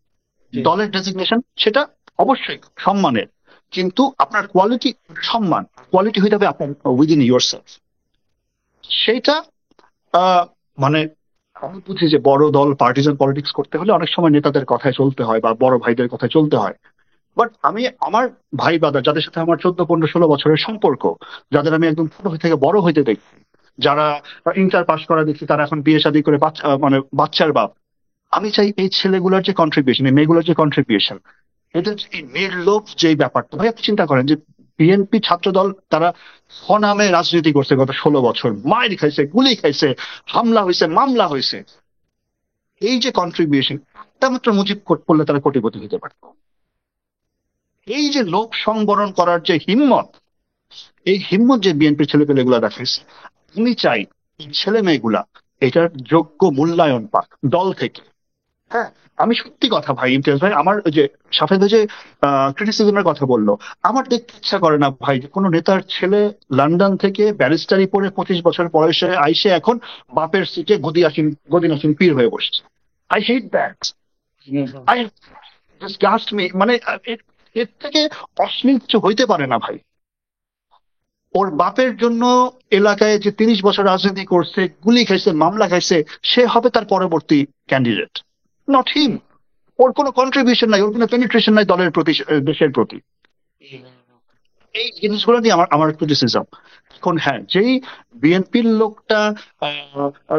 জি দলের ডেজিগনেশন সেটা অবশ্যই সম্মানের, কিন্তু আপনার কোয়ালিটি, সম্মান কোয়ালিটি হইতে হবে আপনার উইদিন ইয়োর সেলফ। সেইটা মানে আমি বুঝি যে বড় দল পার্টিজান পলিটিক্স করতে হলে অনেক সময় নেতাদের কথায় চলতে হয় বা বড় ভাইদের কথায় চলতে হয়। বাট আমি আমার ভাই ব্রাদার, যাদের সাথে আমার 14, 15, 16 বছরের সম্পর্ক, যাদের আমি একদম ছোট থেকে বড় হইতে দেখি, যারা ইন্টার পাস করা দেখছি, তারা এখন বিয়ে শাদী করে মানে বাচ্চার বাপ, আমি চাই এই ছেলেগুলোর যে কন্ট্রিবিউশন, এই মেয়েগুলোর যে কন্ট্রিবিউশন, এদের যে এই নির্লোভ যে ব্যাপারটা, ভাই আপনি চিন্তা করেন যে বিএনপি ছাত্র দল, তারা স্বনামে রাজনীতি করছে গত 16 বছর, মাইর খাইছে, গুলি খাইছে, হামলা হয়েছে, মামলা হয়েছে। এই যে কন্ট্রিবিউশন, একটা মাত্র মুজিব করলে তারা কোটিপতি হতে পারত। এই যে লোক সংবরণ করার যে হিম্মত, এই হিম্মত যে বিএনপির ছেলেপেলেগুলা দেখাইছে, আমি চাই এই ছেলে মেয়েগুলা এটার যোগ্য মূল্যায়ন পাক দল থেকে। হ্যাঁ, আমি সত্যি কথা ভাই, ইমতিয়াজ ভাই, আমার ওই যে সাফেদ যে ক্রিটিসিজমের কথা বললো, আমার দেখতে ইচ্ছা করে না ভাই যে কোনো নেতার ছেলে লন্ডন থেকে ব্যারিস্টারি পড়ে 25 বছর বয়সে আইসে এখন বাপের সিটে গদিনাসীন পীর হয়ে বসছে। I hate that. I just me, মানে এর থেকে অশ্লীল কিছু হইতে পারে না ভাই। ওর বাপের জন্য এলাকায় যে 30 বছর রাজনীতি করছে, গুলি খাইছে, মামলা খাইছে, সে হবে তার পরবর্তী ক্যান্ডিডেট, নট হিম। ওর কোনো কন্ট্রিবিউশন নাই, ওর কোনো পেনিট্রেশন নাই দলের প্রতি, দেশের প্রতি। এই জিনিসগুলো নিয়ে আমার আমার ক্রিটিসিজম। এখন হ্যাঁ, যেই বিএনপির লোকটা,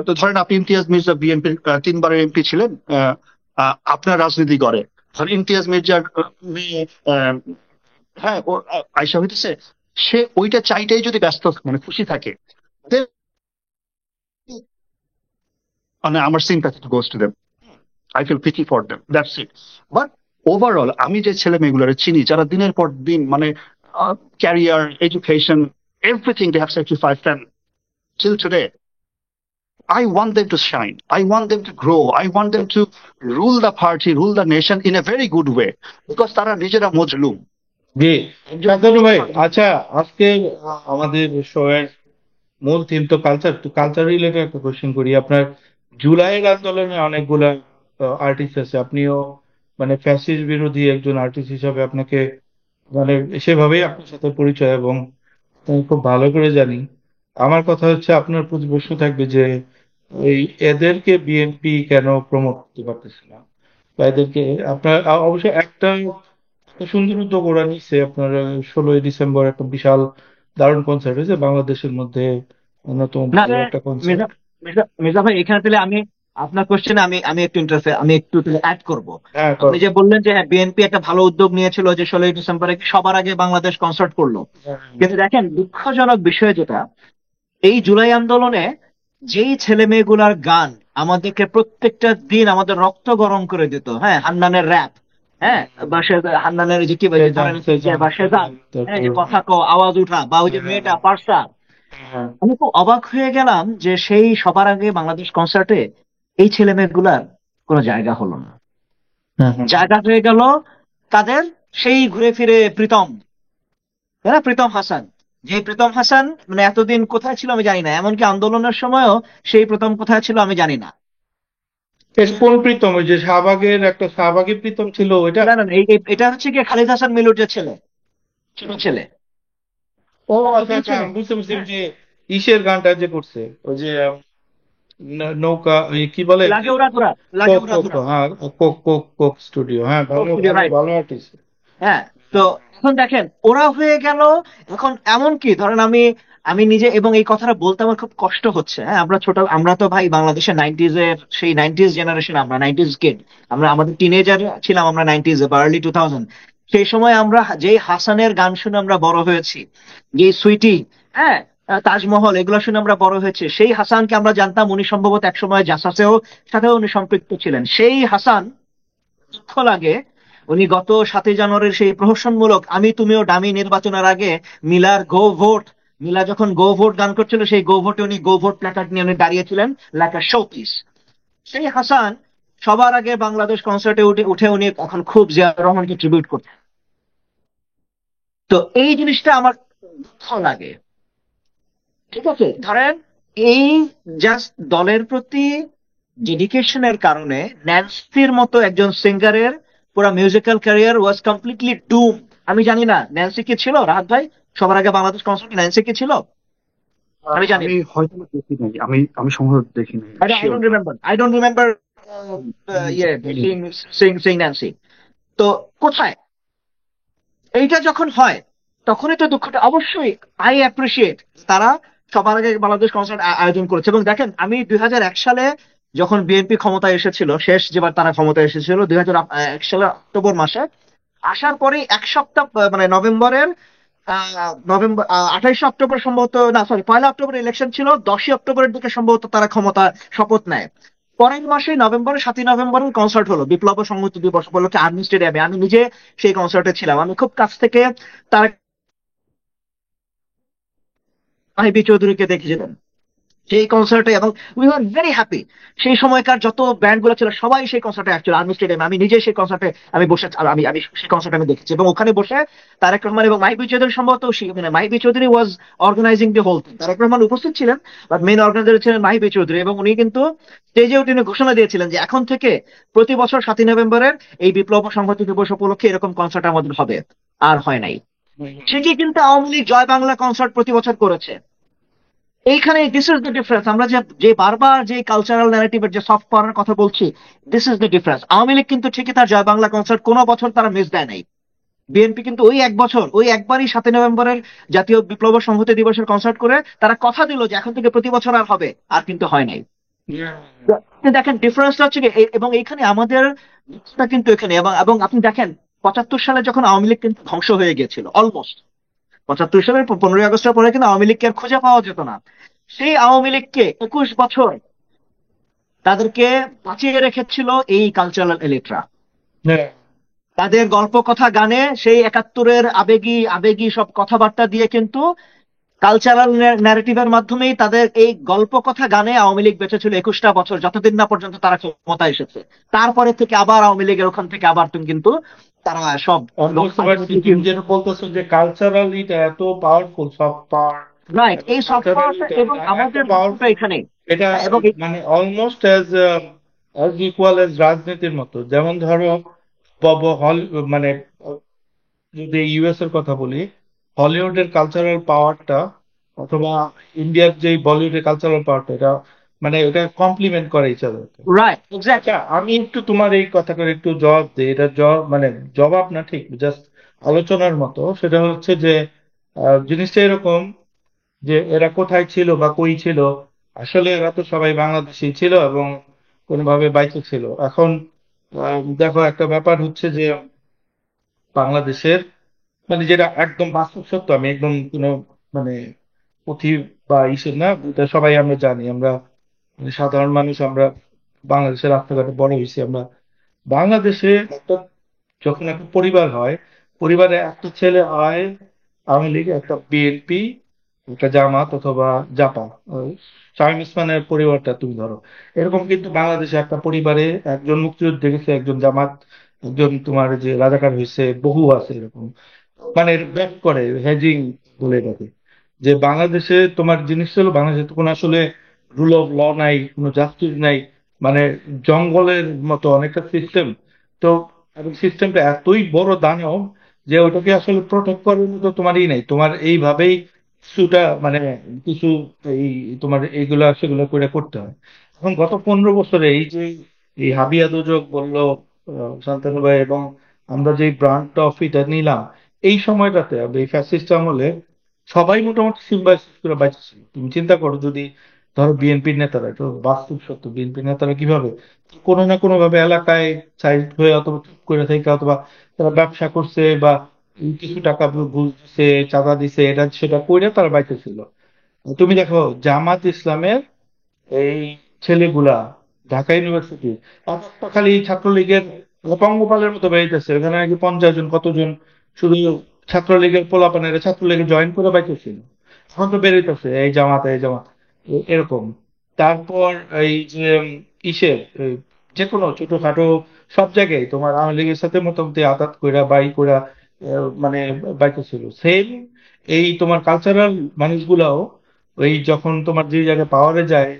তো ধরেন আপনি ইমতিয়াজ মির্জা বিএনপির 3বারের এমপি ছিলেন, আপনার রাজনীতি করে, ধরেন ইমতিয়াজ মির্জার মেয়ে হ্যাঁ, ও আয়সা হইতেছে, সে ওইটা চাইটাই যদি ব্যস্ত মানে খুশি থাকে, then মানে আমার sympathy goes to them. I feel pity for them. That's it. But overall, আমি যে ছেলে মেয়েগুলোরে চিনি যারা দিনের পর দিন মানে career, education, everything they have sacrificed, and till today I want them to shine. I want them to grow. I want them to rule the party, rule the nation in a very good way. Because তারা নিজেরা মজলুম। জি, একজন শান্তনু ভাই, আচ্ছা, আজকে আমাদের শোয়ের মূল থিম তো কালচার, তো কালচার রিলেটেড একটা কোশ্চেন করি। আপনার জুলাইয়ের আন্দোলনে অনেকগুলা আর্টিস্ট আছে, আপনিও মানে ফ্যাসিস্ট বিরোধী একজন আর্টিস্ট হিসাবে আপনাকে মানে সেভাবেই আপনার সাথে পরিচয়, এবং আমি খুব ভালো করে জানি। আমার কথা হচ্ছে, আপনার প্রতি প্রশ্ন থাকবে যে এই এদেরকে বিএনপি কেন প্রমোট করতে পারতেছে না, বা এদেরকে আপনার অবশ্যই একটা সুন্দর উদ্যোগ ওরা নিচ্ছে। আপনার 16ই ডিসেম্বর একটা বিশাল দারুণ কনসার্ট হয়েছে, বাংলাদেশের মধ্যে অন্যতম না ভালো একটা কনসার্ট। মির্জা মির্জা মির্জা ভাই, এখানে তাহলে আমি আপনার কোশ্চেনে আমি আমি একটু ইন্টারেস্ট, আমি একটু অ্যাড করব। হ্যাঁ, আপনি কর। যে বললেন যে হ্যাঁ বিএনপি একটা ভালো উদ্যোগ নিয়েছিল যে 16ই ডিসেম্বরে সবার আগে বাংলাদেশ কনসার্ট করলো, কিন্তু দেখেন দুঃখজনক বিষয় যেটা, এই জুলাই আন্দোলনে যেই ছেলে মেয়েগুলার গান আমাদেরকে প্রত্যেকটা দিন আমাদের রক্ত গরম করে দিত, হ্যাঁ, হান্নানের র‍্যাপ, হ্যাঁ, বা হান্নানের যে কি বলে যে সেজান ধরেন যে সেজান বা সেজান, সেজান, হ্যাঁ, তারপর যে কথা কো আওয়াজ উঠা, বা ওই যে হ্যাঁ, মেয়েটা পারসা। হ্যাঁ, আমি খুব অবাক হয়ে গেলাম যে সেই সবার আগে বাংলাদেশ কনসার্টে এই ছেলে মেয়েগুলার কোনো জায়গা হলো না, হ্যাঁ, হ্যাঁ, জায়গা হয়ে গেল তাদের সেই ঘুরে ফিরে প্রীতম, তাই না, প্রীতম হাসান। যে প্রীতম হাসান মানে এতদিন কোথায় ছিল আমি জানি না, এমনকি আন্দোলনের সময়ও সেই প্রীতম কোথায় ছিল আমি জানি না। এর কোন প্রীতম? ওই যে শাহবাগের একটা শাহবাগী প্রীতম ছিল ওইটা? না না না, এটা হচ্ছে কি খালিদ হাসান মিলুর যে ছেলে, ছোট ছেলে, ও তার আচ্ছা প্রীতম আচ্ছা, ছেলে। আমি বুঝতে পারছি। ওই হ্যাঁ, যে ইসের গানটা যে করছে, ওই যে নৌকা, ওই কি বলে যে লাগে উড়া ধুরা, লাগে কোক উড়া কোক, ধুরা, হ্যাঁ, কোক কোক কোক স্টুডিও, হ্যাঁ, ভালো স্টুডিও, ভালো রাইট। ভালো আর্টিস্ট। হ্যাঁ, তো এখন দেখেন ওরা হয়ে গেল। এখন এমন কি ধরেন আমি আমি নিজে, এবং এই কথাটা বলতে আমার খুব কষ্ট হচ্ছে, হ্যাঁ, আমরা তো ভাই বাংলাদেশের নাইনটিজ এর সেই নাইনটিজ জেনারেশন, আমরা নাইনটিজ কিড, আমরা আমাদের টিনেজার ছিলাম আমরা নাইনটিজ বা আর্লি 2000। সেই সময় আমরা যেই হাসানের গান শুনে আমরা বড় হয়েছি, যেই সুইটি, হ্যাঁ, তাজমহল, এগুলো শুনে আমরা বড় হয়েছে। সেই হাসানকে আমরা জানতাম, উনি সম্ভবত একসময় জাসাসেও সাথেও উনি সম্পৃক্ত ছিলেন। সেই হাসান, দুঃখ লাগে, উনি গত 7ই জানুয়ারির সেই প্রহসনমূলক আমি তুমিও ডামি নির্বাচনের আগে মিলার গো ভোট, মিলা যখন গো ভোট গান করছিল, সেই গো ভোটে উনি গো ভোট প্ল্যাকার্ড নিয়ে উনি দাঁড়িয়েছিলেন লাইক আ শো পিস। সেই হাসান সবার আগে বাংলাদেশ কনসার্টে উঠে উঠে উনি এখন খুব জিয়া রহমানকে ট্রিবিউট করতেন। তো এই জিনিসটা আমার দুঃখ লাগে। ঠিক আছে, ধরেন এই জাস্ট দলের প্রতি ডেডিকেশনের কারণে ন্যান্সির মতো একজন সিঙ্গারের পুরো মিউজিক্যাল ক্যারিয়ার ওয়াজ কমপ্লিটলি ডুম। আমি জানি না ন্যান্সি কি ছিল, রাহাত ভাই, সবার আগে বাংলাদেশ কনসার্ট ন্যান্সি কি ছিল আমি জানি আমি না। হয়তো দেখি নাই, আমি সম্ভবত দেখি নাই, আই শিওর ডোন্ট না। রিমেম্বার, আই ডোন্ট রিমেম্বার ইয়ে সিং ন্যান্সি। তো কোথায় এইটা যখন হয় তখনই তো দুঃখটা অবশ্যই। আই অ্যাপ্রিসিয়েট তারা সবার আগে বাংলাদেশ কনসার্ট আয়োজন করেছে। এবং দেখেন আমি 2001 সালে যখন বিএনপি ক্ষমতায় এসেছিল, শেষ যেবার তারা ক্ষমতায় এসেছিল 2001 সালের অক্টোবর মাসে, আসার পরে এক সপ্তাহ মানে নভেম্বরের 28শে অক্টোবর সম্ভবত, না সরি 1লা অক্টোবর ইলেকশন ছিল, 10ই অক্টোবরের দিকে সম্ভবত তারা ক্ষমতা শপথ নেয়। পরের মাসে নভেম্বরে 7ই নভেম্বরের কনসার্ট হলো বিপ্লব ও সংহতি দিবস উপলক্ষে আর্মি স্টেডিয়ামে। আমি নিজে সেই কনসার্টে ছিলাম, আমি খুব কাছ থেকে তার মাহিবি চৌধুরীকে দেখেছিলাম সেই কনসার্টে, এবং উই আর ভেরি হ্যাপি। সেই সময়কার যত ব্যান্ড গুলো ছিল সবাই সেই কনসার্টে অ্যাকচুয়ালি আর্মি স্টেডিয়ামে, আমি নিজে সেই কনসার্টে আমি বসে, আমি আমি সেই কনসার্টে আমি দেখেছি। এবং ওখানে বসে তারেক রহমান এবং মাহিবি চৌধুরী সম্ভবত মানে Mahibi Chowdhury was organizing the whole thing, Tarique Rahman উপস্থিত ছিলেন, বাট মেইন অর্গানাইজার ছিলেন মাহিবি চৌধুরী। এবং উনি কিন্তু স্টেজে উঠে উনি ঘোষণা দিয়েছিলেন যে এখন থেকে প্রতি বছর 7ই নভেম্বরের এই বিপ্লব ও সংহতি দিবস উপলক্ষে এরকম কনসার্ট আমাদের হবে। আর হয় নাই। ঠিকই, কিন্তু আওয়ামী লীগ জয় বাংলা কনসার্ট প্রতি বছর করেছে। এইখানে দিস ইজ দ্য ডিফারেন্স। আমরা যে যে বারবার যে কালচারাল ন্যারেটিভের যে সফট পাওয়ার কথা বলছি, this is the difference. Awami League কিন্তু ঠিকই তার জয় বাংলা কনসার্ট কোনো বছর তারা মিস দেয় নাই। বিএনপি কিন্তু ওই এক বছর ওই একবারই 7ই নভেম্বরের জাতীয় বিপ্লব ও সংহতি দিবসের কনসার্ট করে তারা কথা দিল যে এখন থেকে প্রতি বছর আর হবে, আর কিন্তু হয় নাই। তো আপনি দেখেন ডিফারেন্সটা হচ্ছে কি, এবং এইখানে আমাদের দুঃখটা কিন্তু এখানে। এবং এবং আপনি দেখেন সালে যখন আওয়ামী লীগ কিন্তু ধ্বংস হয়ে গিয়েছিল অলমোস্ট, 75 সালের 15ই আগস্টের পরে কিন্তু আওয়ামী লীগকে আর খুঁজে পাওয়া যেত না। সেই আওয়ামী লীগকে 21 বছর তাদেরকে বাঁচিয়ে রেখেছিল এই কালচারাল এলিটরা। হ্যাঁ, তাদের গল্প কথা গানে সেই 71-এর আবেগী আবেগী সব কথাবার্তা দিয়ে কিন্তু কালচারাল ন্যারেটিভের মাধ্যমেই তাদের এই গল্প কথা গানে আওয়ামী লীগ বেঁচে ছিল 21টা বছর, যতদিন না পর্যন্ত তারা ক্ষমতায় এসেছে। তারপরে থেকে আবার আওয়ামী লীগের ওখান থেকে আবার তুমি কিন্তু তারা সব আমি বুঝতে পারছি তুমি যেটা বলতেছো যে কালচারালিটা এত পাওয়ারফুল, সফট পাওয়ার রাইট, এবং এই সফট পাওয়ারটা কালচারালিটা এবং এত আমাদের দুঃখটা পাওয়ারফুল, এখানে। এটা এবং মানে অলমোস্ট অ্যাজ ইকুয়াল অ্যাজ রাজনীতির মতো। যেমন ধরো হল মানে যদি ইউএস এর কথা বলি, হলিউডের কালচারাল পাওয়ারটা অথবা ইন্ডিয়ার যে বলিউডের কালচারাল পাওয়ারটা, এটা মানে এটা কমপ্লিমেন্ট করে ইচ আদারকে। রাইট, আচ্ছা, এক্স্যাক্টলি। আমি একটু তোমার এই কথা করে একটু জবাব দিই। এটা মানে জবাব না, ঠিক জাস্ট আলোচনার মতো। সেটা হচ্ছে যে জিনিসটা এরকম যে এরা কোথায় ছিল বা কই ছিল। আসলে এরা তো সবাই বাংলাদেশি ছিল এবং কোনোভাবে বাইচে ছিল। এখন দেখো একটা ব্যাপার হচ্ছে যে বাংলাদেশের মানে যেটা একদম বাস্তব সত্য, আমি একদম কোনো মানে পুঁথি বা ইসের না, এটা সবাই আমরা জানি। আমরা মানে সাধারণ মানুষ, আমরা বাংলাদেশের রাস্তাঘাটে বড় হয়েছি। আমরা বাংলাদেশে একটা যখন একটা পরিবার হয়, পরিবারে একটা ছেলে হয় আওয়ামী লীগ, একটা বিএনপি, একটা জামাত অথবা জাপা। ওই শামীম ওসমানের পরিবারটা তুমি ধরো, এরকম কিন্তু বাংলাদেশে একটা পরিবারে একজন মুক্তিযুদ্ধে গেছে, একজন জামাত, একজন তোমার যে রাজাকার হয়েছে, বহু আছে এরকম। মানে ব্যাক করে হেজিং বলে এটাকে। যে বাংলাদেশে তোমার জিনিস হলো, বাংলাদেশে তো কোনো আসলে রুল অফ ল নাই, কোনো জাস্টিস নাই। মানে জঙ্গলের মতো অনেকটা সিস্টেম। তো এবং সিস্টেমটা এতই বড় দানব যে ওটাকে আসলে প্রোটেক্ট করার মতো তোমার নাই, তোমার এইভাবেই কিছুটা মানে কিছু এই তোমার এইগুলা সেগুলো করে করতে হয়। এখন গত 15 বছরে এই যে এই হাবিয়া দুজক বললো শান্তনু ভাই, এবং আমরা যে ব্রান্ড অফ এটা নিলাম এই সময়টাতে, এই ফ্যাসিস্ট আমলে সবাই মোটামুটি সিম্বাইসিস করে বাঁচছিল। তুমি চিন্তা করো, যদি ধরো বিএনপির নেতারা, তো বাস্তব সত্য, বিএনপির নেতারা কিভাবে কোনো না কোনো ভাবে এলাকায় সাইড হয়ে অথবা চুপ করে থেকে, অথবা তারা ব্যবসা করছে বা কিছু টাকা ঘুষ দিছে, চাঁদা দিছে, এটা সেটা করে তারা বাইতেছিল। তুমি দেখো জামাত ইসলামের এই ছেলেগুলা ঢাকা ইউনিভার্সিটি একটা খালি ছাত্রলীগের পঙ্গপালের মতো বেরিয়েছে। ওখানে নাকি 50 জন কতজন শুধু ছাত্রলীগের পোলাপানেরা ছাত্রলীগে জয়েন করে বাইতেছিল। এখন তো বেরোইতেছে এই জামাত এই জামাত এরকম। তারপর এই যে ইসের এই যে কোনো ছোটখাটো সব জায়গায় তোমার আওয়ামী লীগের সাথে মোটামুটি আতাত কইরা বাই কইরা মানে বাইতেছিল সেম। এই তোমার কালচারাল মানুষগুলাও ওই যখন তোমার যে জায়গায় পাওয়ারে যায়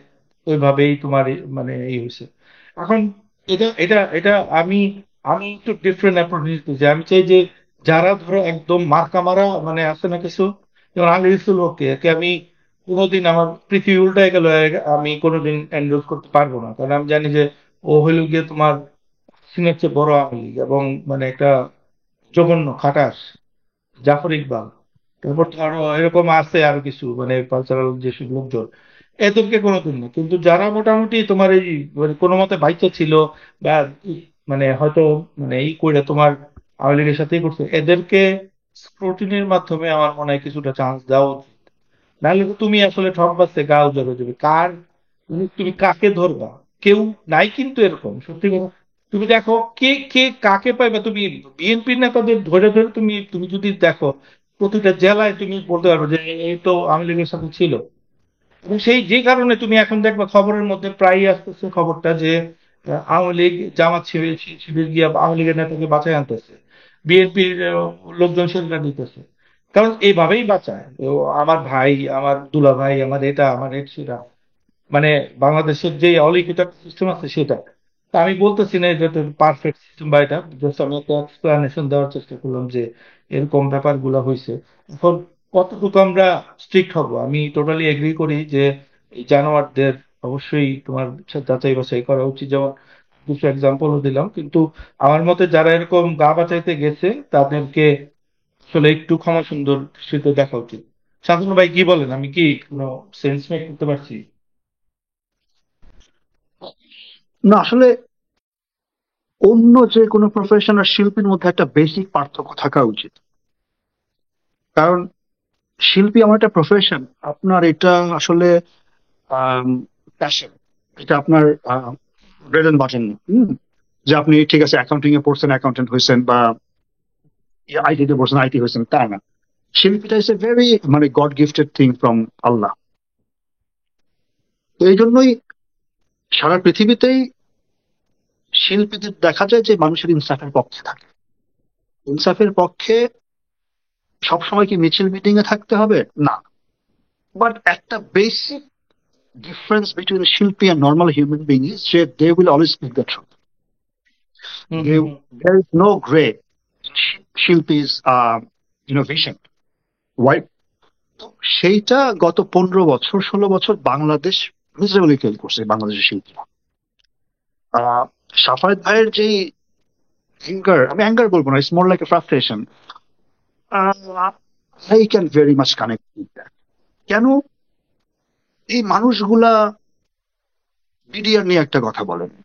ওইভাবেই তোমার মানে এই হয়েছে। এখন এটা এটা এটা আমি আমি একটু ডিফারেন্ট অ্যাপ্রোচ নিতে, আমি চাই যে যারা ধরো একদম মার্কা মারা মানে আছে না কিছু, যেমন আলী রসুল হককে একে আমি কোনোদিন, আমার পৃথিবী উল্টায় গেল, আমি কোনোদিন এন্ডোর্স করতে পারবো না। কারণ আমি জানি যে ও হইল গিয়ে তোমার চীনের চেয়ে বড় আওয়ামী লীগ এবং মানে একটা জঘন্য খাটাস। জাফর ইকবাল, তারপর ধরো এরকম আছে আরো কিছু মানে কালচারাল যেসব লোকজন, এদেরকে কোনোদিন না। কিন্তু যারা মোটামুটি তোমার এই মানে কোনো মতে বাইচা ছিল বা মানে হয়তো মানে এই করে তোমার আওয়ামী লীগের সাথেই করছে, এদেরকে স্ক্রুটিনির মাধ্যমে আমার মনে হয় কিছুটা চান্স দেওয়া উচিত। নাহলে তো তুমি আসলে ঠক বাজছে গা উজাড় হয়ে যাবে। কার তুমি কাকে ধরবা? কেউ নাই কিন্তু এরকম, সত্যি কথা। তুমি দেখো কে কে কাকে পাইবা তুমি, বিএনপির নেতাদের ধরে ধরে তুমি তুমি যদি দেখো প্রতিটা জেলায় তুমি বলতে পারো যে এই তো আওয়ামী লীগের সাথে ছিল। এবং সেই যে কারণে তুমি এখন দেখবা খবরের মধ্যে প্রায়ই আসতেছে খবরটা যে আওয়ামী লীগ জামাত শিবির শিবির গিয়া আওয়ামী লীগের নেতাকে বাঁচায় আনতেছে, বিএনপির লোকজন সেটা দিতেছে। কারণ এইভাবেই বাঁচায় আমার ভাই, আমার দুলা ভাই, আমার এটা আমার সেটা, মানে বাংলাদেশের যে অলিখিত সিস্টেম আছে সেটা। তা আমি বলতেছি না এটা পারফেক্ট সিস্টেম বা এটা, জাস্ট আমি একটা এক্সপ্লানেশন দেওয়ার চেষ্টা করলাম যে এরকম ব্যাপারগুলো হয়েছে। এখন কতটুকু আমরা স্ট্রিক্ট হব, আমি টোটালি এগ্রি করি যে এই জানোয়ারদের অবশ্যই তোমার যাচাই বাছাই করা উচিত, যেমন কিছু এক্সাম্পলও দিলাম। কিন্তু আমার মতে যারা এরকম গা বাঁচাইতে গেছে তাদেরকে আসলে একটু ক্ষমা সুন্দর দৃষ্টিতে দেখা উচিত। শান্তনু ভাই কি বলেন, আমি কি কোনো সেন্স মেক করতে পারছি? না আসলে অন্য যে কোনো প্রফেশন আর শিল্পীর মধ্যে একটা বেসিক পার্থক্য থাকা উচিত। কারণ শিল্পী আমার একটা প্রফেশন, আপনার এটা আসলে প্যাশন, এটা আপনার ব্রেড এন্ড বাটার না। যে আপনি ঠিক আছে অ্যাকাউন্টিং এ পড়ছেন, অ্যাকাউন্টেন্ট হয়েছেন, বা আইটি তে পড়ছেন, আইটি হয়েছেন, তা না। শিল্পীটা ইজ এ ভেরি মানে গড গিফটেড থিং ফ্রম আল্লাহ। তো এই জন্যই সারা পৃথিবীতেই শিল্পীদের দেখা যায় যে মানুষের ইনসাফের পক্ষে থাকে। ইনসাফের পক্ষে সবসময় কি মিছিল মিটিং এ থাকতে হবে না, বাট একটা বেসিক ডিফারেন্স বিটুইন শিল্পী and normal human being is যে they will always speak the truth. Hmm They, hmm hmm. there is no gray in শিল্পী's vision. Why? তো সেইটা গত 15 বছর 16 বছর বাংলাদেশ মিজারেবলি ফেল করছে বাংলাদেশের শিল্পীরা। সাফায়েত ভাইয়ের যেই অ্যাঙ্গার, আমি অ্যাঙ্গার বলবো না, it's more like a frustration. I can very much connect with that. কেন এই মানুষগুলা বিডিআর নিয়ে একটা কথা বলে নাই,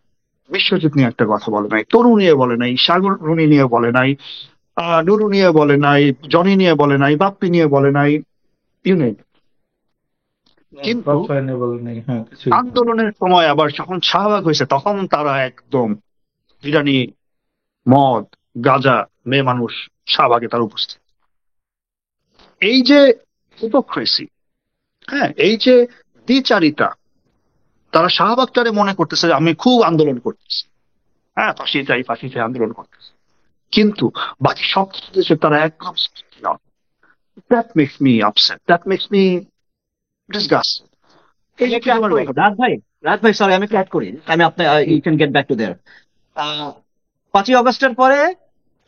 বিশ্বজিৎ নিয়ে একটা কথা বলে নাই, তরু নিয়ে বলে নাই, সাগর রুনি নিয়ে বলে নাই, নুরু নিয়ে বলে নাই, জনি নিয়ে বলে নাই, বাপ্পি নিয়ে বলে নাই, ইউনিট। কিন্তু বাদশাহ নিয়ে বলেন নাই, হ্যাঁ কিছু। আন্দোলনের সময় আবার যখন শাহবাগ হয়েছে তখন তারা একদম ইরানি মদ, গাঁজা, মেয়ে মানুষ, শাহবাগে তার উপস্থিত। এই যে হিপোক্রেসি, হ্যাঁ, এই যে দ্বিচারিতা, তারা শাহবাগটারে মনে করতেছে যে আমি খুব আন্দোলন করতেছি, হ্যাঁ ফাঁসি চাই ফাঁসি চাই আন্দোলন করতেছে, কিন্তু বাকি সব দেশে তারা একদম that makes me upset, that makes me disgust. এই আমি যে একটু অ্যাড প্রীতমের করি, কথা, রাত ভাই সরি, আমি একটু অ্যাড করি, আমি আপনার you can get back to there. 5ই অগস্টের পরে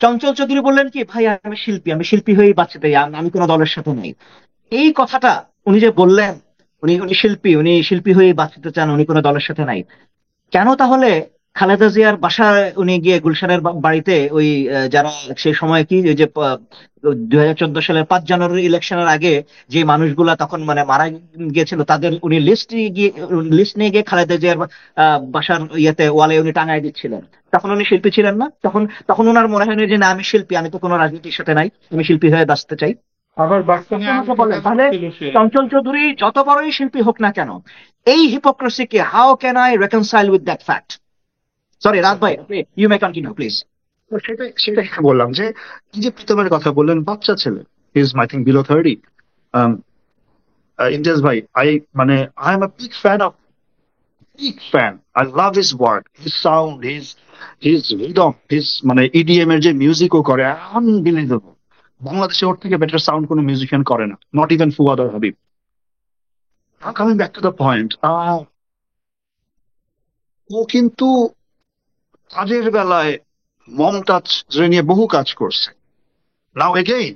চঞ্চল চৌধুরী বললেন কি, ভাই আমি শিল্পী, আমি শিল্পী হয়েই বাঁচতে চাই, আমি কোনো দলের সাথে নাই। এই কথাটা উনি যে বললেন, উনি উনি শিল্পী, উনি শিল্পী হয়েই বাঁচতে চান, উনি কোনো দলের সাথে নাই, কেন তাহলে খালেদা জিয়ার বাসায় উনি গিয়ে গুলশানের বাড়িতে ওই যারা সেই সময় কি ওই যে 2014 সালের 5 জানুয়ারি ইলেকশনের আগে যে মানুষগুলা তখন মানে মারা গিয়েছিল তাদের উনি লিস্ট নিয়ে গিয়ে খালেদা জিয়ার বাসার ইয়েতে ওয়ালে উনি টাঙায় দিচ্ছিলেন? তখন উনি শিল্পী ছিলেন না? তখন তখন ওনার মনে হয়নি যে না আমি শিল্পী, আমি তো কোনো রাজনীতির সাথে নাই, আমি শিল্পী হয়ে বাঁচতে চাই? আবার বাক্স আপনি নিয়ে আমাকে আরেকটা বলেন কাজ তাহলে করছিল সে। চঞ্চল চৌধুরী যত বড়ই শিল্পী হোক না কেন, এই হিপোক্রেসিকে how can I reconcile with that fact? Sorry রাত ভাই, ইউ মে কন্টিনিউ প্লিজ। তো সেটাই সেটাই বললাম যে এই যে প্রীতমের কথা বললেন, বাচ্চা ছেলে, is I think below 30। Imtiaz ভাই, মানে I am a big fan, I love his work, his sound, his rhythm, his মানে ইডিএম এর যে মিউজিকও করে, আনবিলিভেবল। বাংলাদেশে ওর থেকে বেটার সাউন্ড কোনো মিউজিশিয়ান করে না, নট ইভেন ফুয়াদ আর Habib. Coming back to the point, ও কিন্তু কাজের বেলায় মমতাজ নিয়ে বহু কাজ করছে। Now again,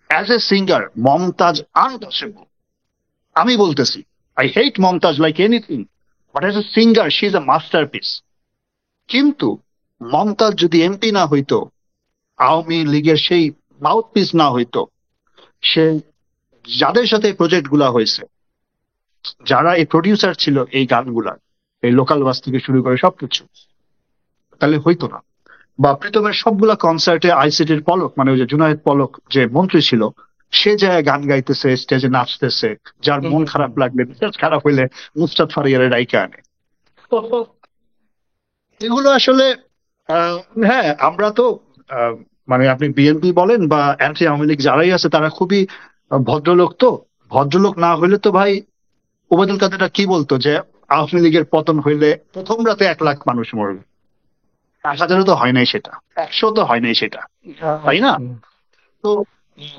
as a singer Mumtaz untouchable. আমি বলতেছি, I hate Mumtaz like anything, but as a singer she is a masterpiece. কিন্তু মমতাজ যদি এমপি না হইতো, আওয়ামী লীগের সেই মাউথপিস না হইতো, সে যাদের সাথে প্রজেক্ট গুলা হয়েছে, যারা এই প্রডিউসার ছিল এই গানগুলার, এই লোকাল বাস থেকে শুরু করে সবকিছু, তাহলে হইতো না। বা প্রীতমের সবগুলা কনসার্টে আইসিটির পলক, মানে ওই যে জুনায়েদ পলক যে মন্ত্রী ছিল, সে যায় গান গাইতেছে, স্টেজে নাচতেছে, যার হুম মন হুম হুম। খারাপ লাগলে, মেজাজ খারাপ হইলে মুস্তাদ ফারিয়ারে ডাইকা আনে। তো এগুলো আসলে আহ, হ্যাঁ, আমরা তো আহ, মানে আপনি বিএনপি বলেন বা অ্যান্টি আওয়ামী লীগ যারাই আছে তারা খুবই ভদ্রলোক। তো ভদ্রলোক না হইলে তো ভাই ওবায়দুল কাদেরটা কি বলতো যে আওয়ামী লীগের পতন হইলে প্রথম রাতে 1 লাখ মানুষ মরবে, 1,000ও তো হয় নাই সেটা, 100 তো হয় নাই সেটা, তাই না? হুম, তো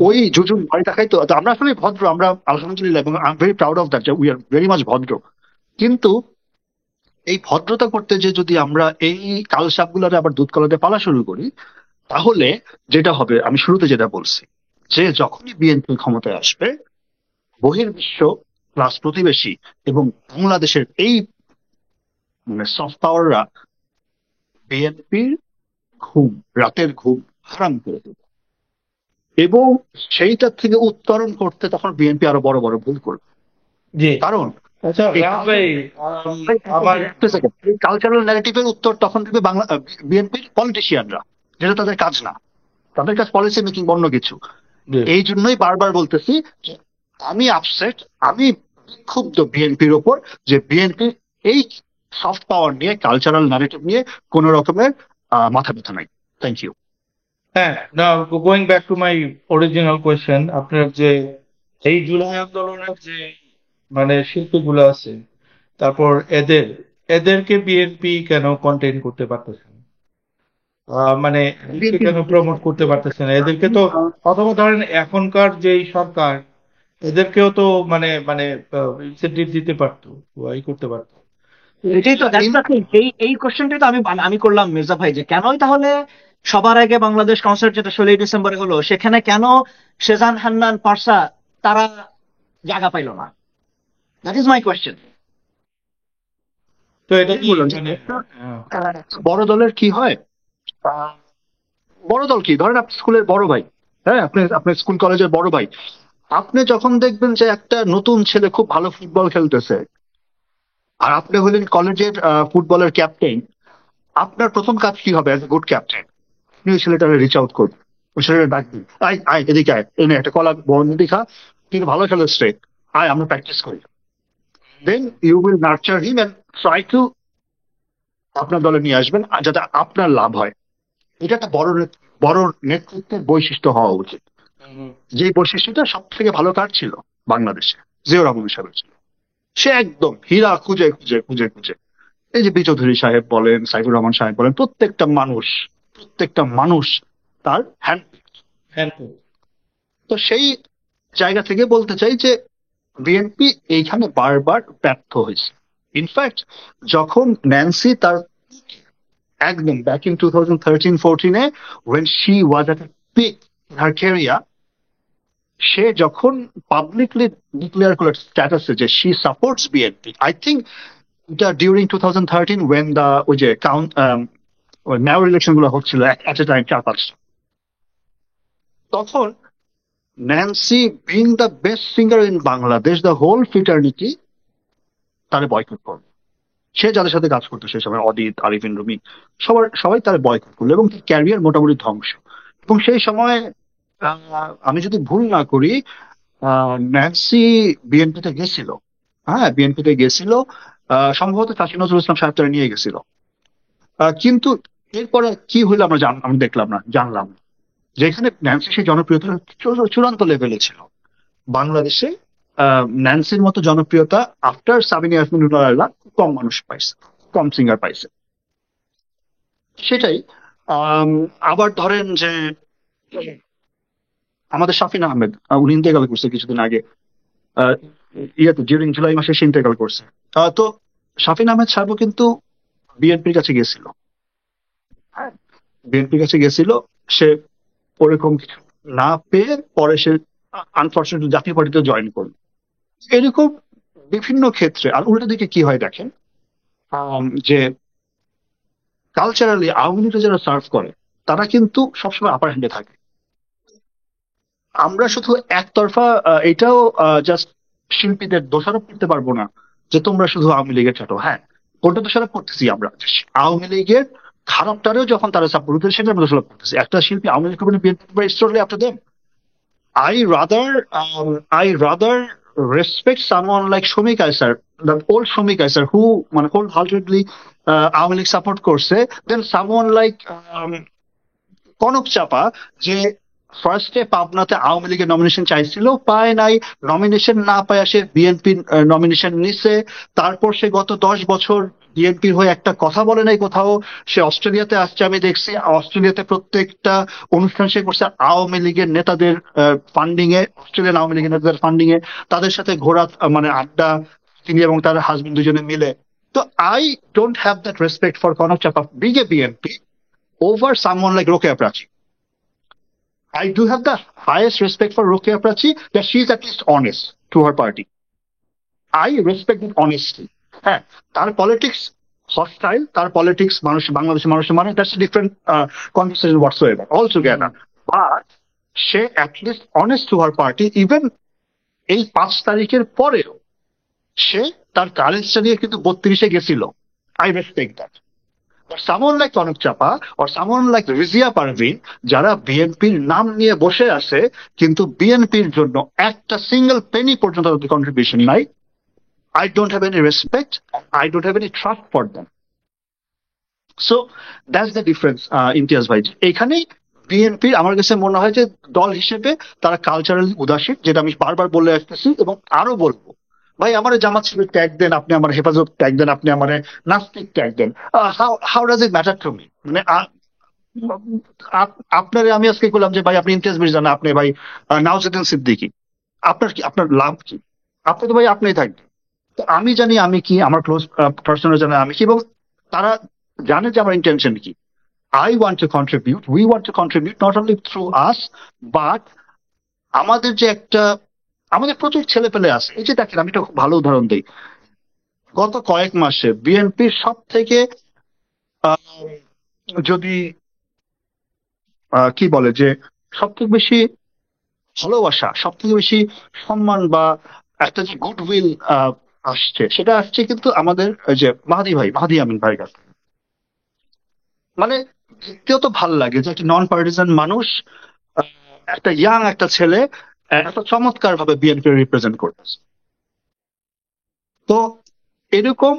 ওই জুজুর ভয় দেখাই। তো তো আমরা আসলে ভদ্র, আমরা আলহামদুলিল্লাহ, এবং I am very proud of that, we are very much ভদ্র। কিন্তু এই ভদ্রতা করতে যে যদি আমরা এই কালসাপগুলোরে আবার দুধ কলাতে পালা শুরু করি, তাহলে যেটা হবে, আমি শুরুতে যেটা বলছি, যে যখনই বিএনপি ক্ষমতায় আসবে, বহির্বিশ্ব প্লাস প্রতিবেশী এবং বাংলাদেশের এই মানে সফট পাওয়াররা বিএনপির ঘুম, রাতের ঘুম হারাম করে দেবে। এবং সেইটার থেকে উত্তরণ করতে তখন বিএনপি আরো বড় বড় ভুল করবে। জি। কারণ আচ্ছা এই রাহাত ভাই, আমার কালচারাল ন্যারেটিভের উত্তর তখন দেবে বাংলা বিএনপির পলিটিশিয়ানরা, যেটা তাদের কাজ না। তাদের কাজ পলিসি মেকিং, অন্য কিছু। জি। এই জন্যই বারবার বলতেছি যে আমি আপসেট, আমি ক্ষুব্ধ বিএনপির ওপর, যে বিএনপির এই সফট পাওয়ার নিয়ে, কালচারাল ন্যারেটিভ নিয়ে কোন রকমের মাথা ব্যথা নাই। Thank you. হ্যাঁ, না, going back to my original question, আপনার যে এই জুলাই আন্দোলনের যে মানে শিল্পীগুলো আছে, তারপর এদেরকে বিএনপি কেন কন্টেইন করতে পারতেছে না? মানে এদেরকে কেন প্রমোট করতে পারতেছে না এদেরকে তো? অথবা ধরেন এখনকার যেই সরকার, এদেরকেও তো মানে মানে ইনসেন্টিভ দিতে পারতো, ওয়াই করতে পারতো। এটাই তো, দ্যাটস দ্য থিং। এই কোশ্চেনটাই তো আমি আমি করলাম মির্জা ভাই, যে কেনই তাহলে সবার আগে বাংলাদেশ কনসার্ট যেটা 16ই ডিসেম্বরে হলো, সেখানে কেন শেজান, হান্নান, পারসা তারা জায়গা পাইলো না? That is my question. তো এটা কি বললাম যে মানে বড় দলের কি হয়, বড় দল কি, ধরেন আপনি স্কুলের বড় ভাই, হ্যাঁ, আপনি আপনার স্কুল কলেজের বড় ভাই, আপনি যখন দেখবেন যে একটা নতুন ছেলে খুব ভালো ফুটবল খেলতেছে, আর আপনি হলেন কলেজের ফুটবলের ক্যাপ্টেন, আপনার প্রথম কাজ কি হবে? অ্যাজ এ গুড ক্যাপ্টেন, আপনি ওই ছেলেটাকে রিচ আউট করবেন, ওই ছেলেটা ডাকবেন, আয় আয় এদিকে আয়, এনে একটা কলা বন্দি খা, কিন্তু ভালো খেলোস রে, আয় আমরা প্র্যাকটিস করি। Then you will nurture him and try to আপনার দলে নিয়ে আসবেন, আর যাতে আপনার লাভ হয়। এটা একটা বড় নেতৃত্বের বৈশিষ্ট্য হওয়া উচিত। যে বৈশিষ্ট্যটা সব থেকে ভালো কার ছিল বাংলাদেশে? জিয়াউর রহমান সাহেবের ছিল। সে একদম হীরা খুঁজে খুঁজে খুঁজে খুঁজে, এই যে বি চৌধুরী সাহেব বলেন, সাইফুর রহমান সাহেব বলেন, প্রত্যেকটা মানুষ তার হ্যান্ড। হ্যাঁ। তো সেই জায়গা থেকে বলতে চাই যে বিএনপি এইখানে বারবার ব্যর্থ হয়েছে। ইনফ্যাক্ট যখন ন্যান্সি তার একদম ব্যাক ইন 2013-14-এ, when she was at a peak in her career, সে যখন পাবলিকলি ডিক্লেয়ার করলো স্ট্যাটাসে যে she supports BNP, I think এটা ডিউরিং 2013, ওয়েন দা ওই যে মেয়র ইলেকশন গুলো হচ্ছিল এট এ টাইম 4-5টা, তখন Nancy being the best singer in Bangladesh, the whole fraternity তারে বয়কট করলো। সে যাদের সাথে কাজ করতো সে সময়, অদিত, আরিফিন, রুমি, সবাই তার বয়কট করলো, এবং ক্যারিয়ার মোটামুটি ধ্বংস। এবং সেই সময় আমি যদি ভুল না করি, ন্যান্সি বিএনপিতে গেছিল। হ্যাঁ, বিএনপিতে গেছিল, সম্ভবত কাশী নজরুল ইসলাম সাহেব তারা নিয়ে গেছিল। কিন্তু এরপরে কি হইলো আমরা আমি দেখলাম না, জানলাম না। যেখানে ন্যান্সি সেই জনপ্রিয়তা চূড়ান্ত লেভেলে ছিল বাংলাদেশে, ন্যান্সির মতো জনপ্রিয়তা আফটার সাবিনা ইয়াসমিন রুনাল্লাহ কম মানুষ পাইছে, কম সিঙ্গার পাইছে। সেটাই। আবার ধরেন যে আমাদের শাফিন আহমেদ, উনি ইন্তেকাল করছে কিছুদিন আগে, ইয়াতে ডিউরিং জুলাই মাসে সে ইন্তেকাল করছে। তো শাফিন আহমেদ সাহেবও কিন্তু বিএনপির কাছে গেছিল। হ্যাঁ, বিএনপির কাছে গেছিল, সে ওরকম কিছু না পেয়ে পরে সে আনফর্চুনেটলি জাতীয় পার্টিতে জয়েন করলো। এরকম বিভিন্ন ক্ষেত্রে। আর উল্টো দিকে কি হয় দেখেন, যে কালচারালি আওয়ামী লীগকে যারা সার্ভ করে তারা কিন্তু সবসময় আপার হ্যান্ডে থাকে। আমরা শুধু একতরফা এটাও জাস্ট শিল্পীদের দোষারোপ করতে পারবো না যে তোমরা শুধু আওয়ামী লীগের চাটো। হ্যাঁ, কোনটা দোষারোপ করতেছি আমরা? আওয়ামী লীগের খারাপটারেও যখন তারা সাপোর্ট করতেছে সেটা আমরা দোষারোপ করতেছি। একটা শিল্পী আওয়ামী লীগ করবেন, বিএনপি স্টোরলি after them. I rather respect someone like Shomik Aisar, the old Shomik Aisar, who মানে wholeheartedly আওয়ামী লীগ সাপোর্ট করছে, দেন someone like কনক চাপা, যে ফার্স্টে পাবনাতে আওয়ামী লীগের নমিনেশন চাইছিল, পায় নাই, নমিনেশন না পায় সে বিএনপি নমিনেশন নিছে। তারপর সে গত 10 বছর বিএনপির হয়ে একটা কথা বলে নাই কোথাও। সে অস্ট্রেলিয়াতে আসছে, আমি দেখছি অস্ট্রেলিয়াতে প্রত্যেকটা অনুষ্ঠান সে করছে আওয়ামী লীগের নেতাদের ফান্ডিং এ, অস্ট্রেলিয়ান আওয়ামী লীগের নেতাদের ফান্ডিং এ, তাদের সাথে ঘোরা, মানে আড্ডা, তিনি এবং তার হাজবেন্ড দুজনে মিলে। তো I don't have that respect for Kanak চাপা big A BNP over someone like Rokeya Prachi. I do have the highest respect for Rokeya Prachi, that she is at least honest to her party. I respect that honesty. হ্যাঁ, তার politics hostile, তার politics মানুষ, বাংলাদেশের মানুষের মানে that's different conversation whatsoever all together. But সে at least honest to her party, even এই 5 তারিখের পরেও সে তার কারেন্সটা নিয়ে কিন্তু 32-এ গেছিল। I respect that. But someone like Kanak চাপা or someone like Rizia Parvin, যারা বিএনপির নাম নিয়ে বসে আছে কিন্তু বিএনপির জন্য একটা সিঙ্গেল পেনি পর্যন্ত তাদের কন্ট্রিবিউশন নাই, I don't have any respect, I don't have any trust for them. So that's the difference Imtiaz ভাই। এইখানেই বিএনপি আমার কাছে মনে হয় যে দল হিসেবে তারা কালচারালি উদাসীন, যেটা আমি বারবার বলে আসতেছি এবং আরো বলবো। ভাই আমার জামাত শিবির ট্যাগ দেন, আপনি আমার হেফাজত ট্যাগ দেন, আপনি আমার নাস্তিক ট্যাগ দেন, how does it matter to me? মানে আপনার আমি আজকে বললাম যে ভাই আপনি ইমতিয়াজ মির্জা না, আপনি ভাই নওয়াজুদ্দিন সিদ্দিকী, আপনার কি, আপনার লাভ কি? আপনি তো ভাই আপনিই থাকবেন। তো আমি জানি আমি কি, আমার ক্লোজ পার্সোনাল জানে আমি কি, এবং তারা জানে যে আমার ইন্টেনশন কি। I want to contribute, we want to contribute not only through us, but আমাদের যে একটা, আমাদের প্রচুর ছেলে পেলে আছে। এই যে দেখেন, আমি একটা খুব ভালো উদাহরণ দিই। গত কয়েক মাসে বিএনপির সব থেকে যদি কি বলে যে সব থেকে বেশি ভালোবাসা, সব থেকে বেশি সম্মান বা একটা যে গুডউইল আসছে, সেটা আসছে কিন্তু আমাদের ওই যে মাহাদি ভাই, মাহাদি আমিন ভাইয়ের কাছে। মানে দেখতেও তো ভালো লাগে যে একটা নন পার্টিসান মানুষ, আহ, একটা ইয়াং একটা ছেলে এত চমৎকার ভাবে বিএনপি রিপ্রেজেন্ট করতেছে। তো এরকম,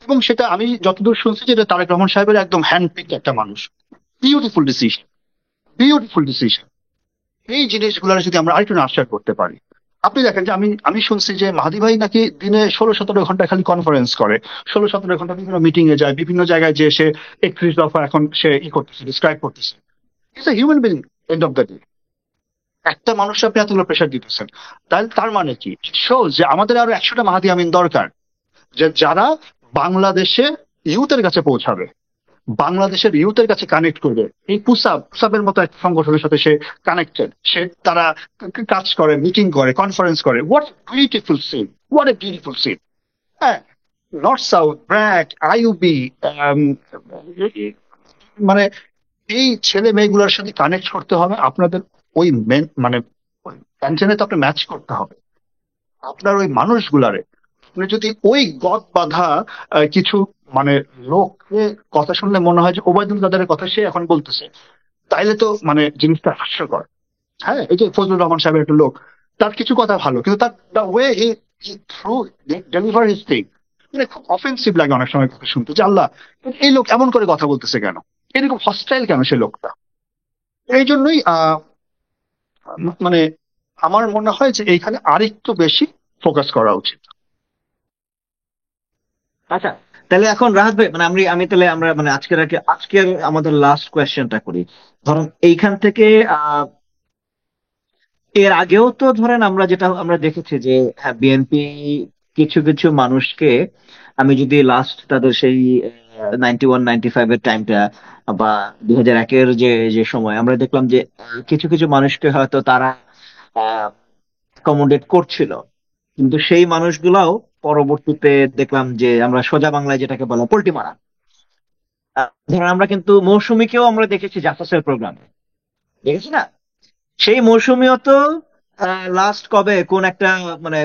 এবং সেটা আমি যতদূর শুনছি যে এটা তারেক রহমান সাহেবের একদম হ্যান্ড পিক একটা মানুষ। Beautiful decision, beautiful decision. এই জিনিসগুলো যদি আমরা আরেকটু নার্চার করতে পারি। আপনি দেখেন যে আমি আমি শুনছি যে মাহাদি ভাই নাকি দিনে 16-17 ঘন্টা খালি কনফারেন্স করে, 16-17 ঘন্টা বিভিন্ন মিটিং এ যায়, বিভিন্ন জায়গায় যে সে 31 দফা এখন সে করতেছে, ডিসক্রাইব করতেছে। It's a human being and of the day. একটা মানুষ আপনি এতগুলো প্রেশার দিতেছেন, তাহলে তার মানে কি? শোজ যে আমাদের আরো 100টা মাহাদি আমিন দরকার, যে যারা বাংলাদেশে ইউথের কাছে পৌঁছাবে, বাংলাদেশের ইউথের কাছে কানেক্ট করবে। এই পুসাবের মতো একটা সংগঠনের সাথে সে কানেক্টেড, সে তারা কাজ করে, মিটিং করে, কনফারেন্স করে। What beautiful scene, what a beautiful scene. হ্যাঁ, নর্থ সাউথ, ব্র্যাক, আইইউবি, মানে এই ছেলে মেয়েগুলোর সাথে কানেক্ট করতে হবে আপনাদের। ওই মেন মানে অ্যান্টেনে তো আপনি ম্যাচ করতে হবে আপনার ওই মানুষগুলারে। আপনি যদি ওই গদ বাঁধা কিছু মানে লোককে কথা শুনলে মনে হয় যে ওবায়দুল কাদেরের কথা সে এখন বলতেছে, তাইলে তো মানে জিনিসটা হাস্যকর। হ্যাঁ, এই যে ফজলুর রহমান সাহেবের একটা লোক, তার কিছু কথা ভালো, কিন্তু তার the way he through deliver his thing, মানে খুব অফেন্সিভ লাগে অনেক সময় কথা শুনতে, যে আল্লাহ এই লোক এমন করে কথা বলতেছে কেন, এরকম হস্টাইল কেন সে লোকটা। এই জন্যই মানে আমার মনে হয় যে এইখানে আরেকটু বেশি ফোকাস করা উচিত। আচ্ছা, তাহলে এখন রাহাত ভাই, মানে আমি আমি তাহলে আমরা মানে আজকের আমাদের লাস্ট কোয়েশ্চেনটা করি। ধরুন এইখান থেকে এর আগেও তো ধরেন আমরা যেটা আমরা দেখেছি যে হ্যাঁ, বিএনপি কিছু কিছু মানুষকে, আমি যদি লাস্ট তাদের সেই 91-95 এর টাইমটা বা 2001-এর যে যে সময় আমরা দেখলাম যে কিছু কিছু মানুষকে হয়তো তারা অ্যাকোমোডেট করছিল, কিন্তু সেই মানুষগুলাও পরবর্তীতে দেখলাম যে আমরা সোজা বাংলায় যেটাকে বলা পোল্টি মারা। ধরেন আমরা কিন্তু মৌসুমীকেও আমরা দেখেছি জাসাসের প্রোগ্রামে, দেখেছি না? সেই মৌসুমীও তো লাস্ট কবে কোন একটা মানে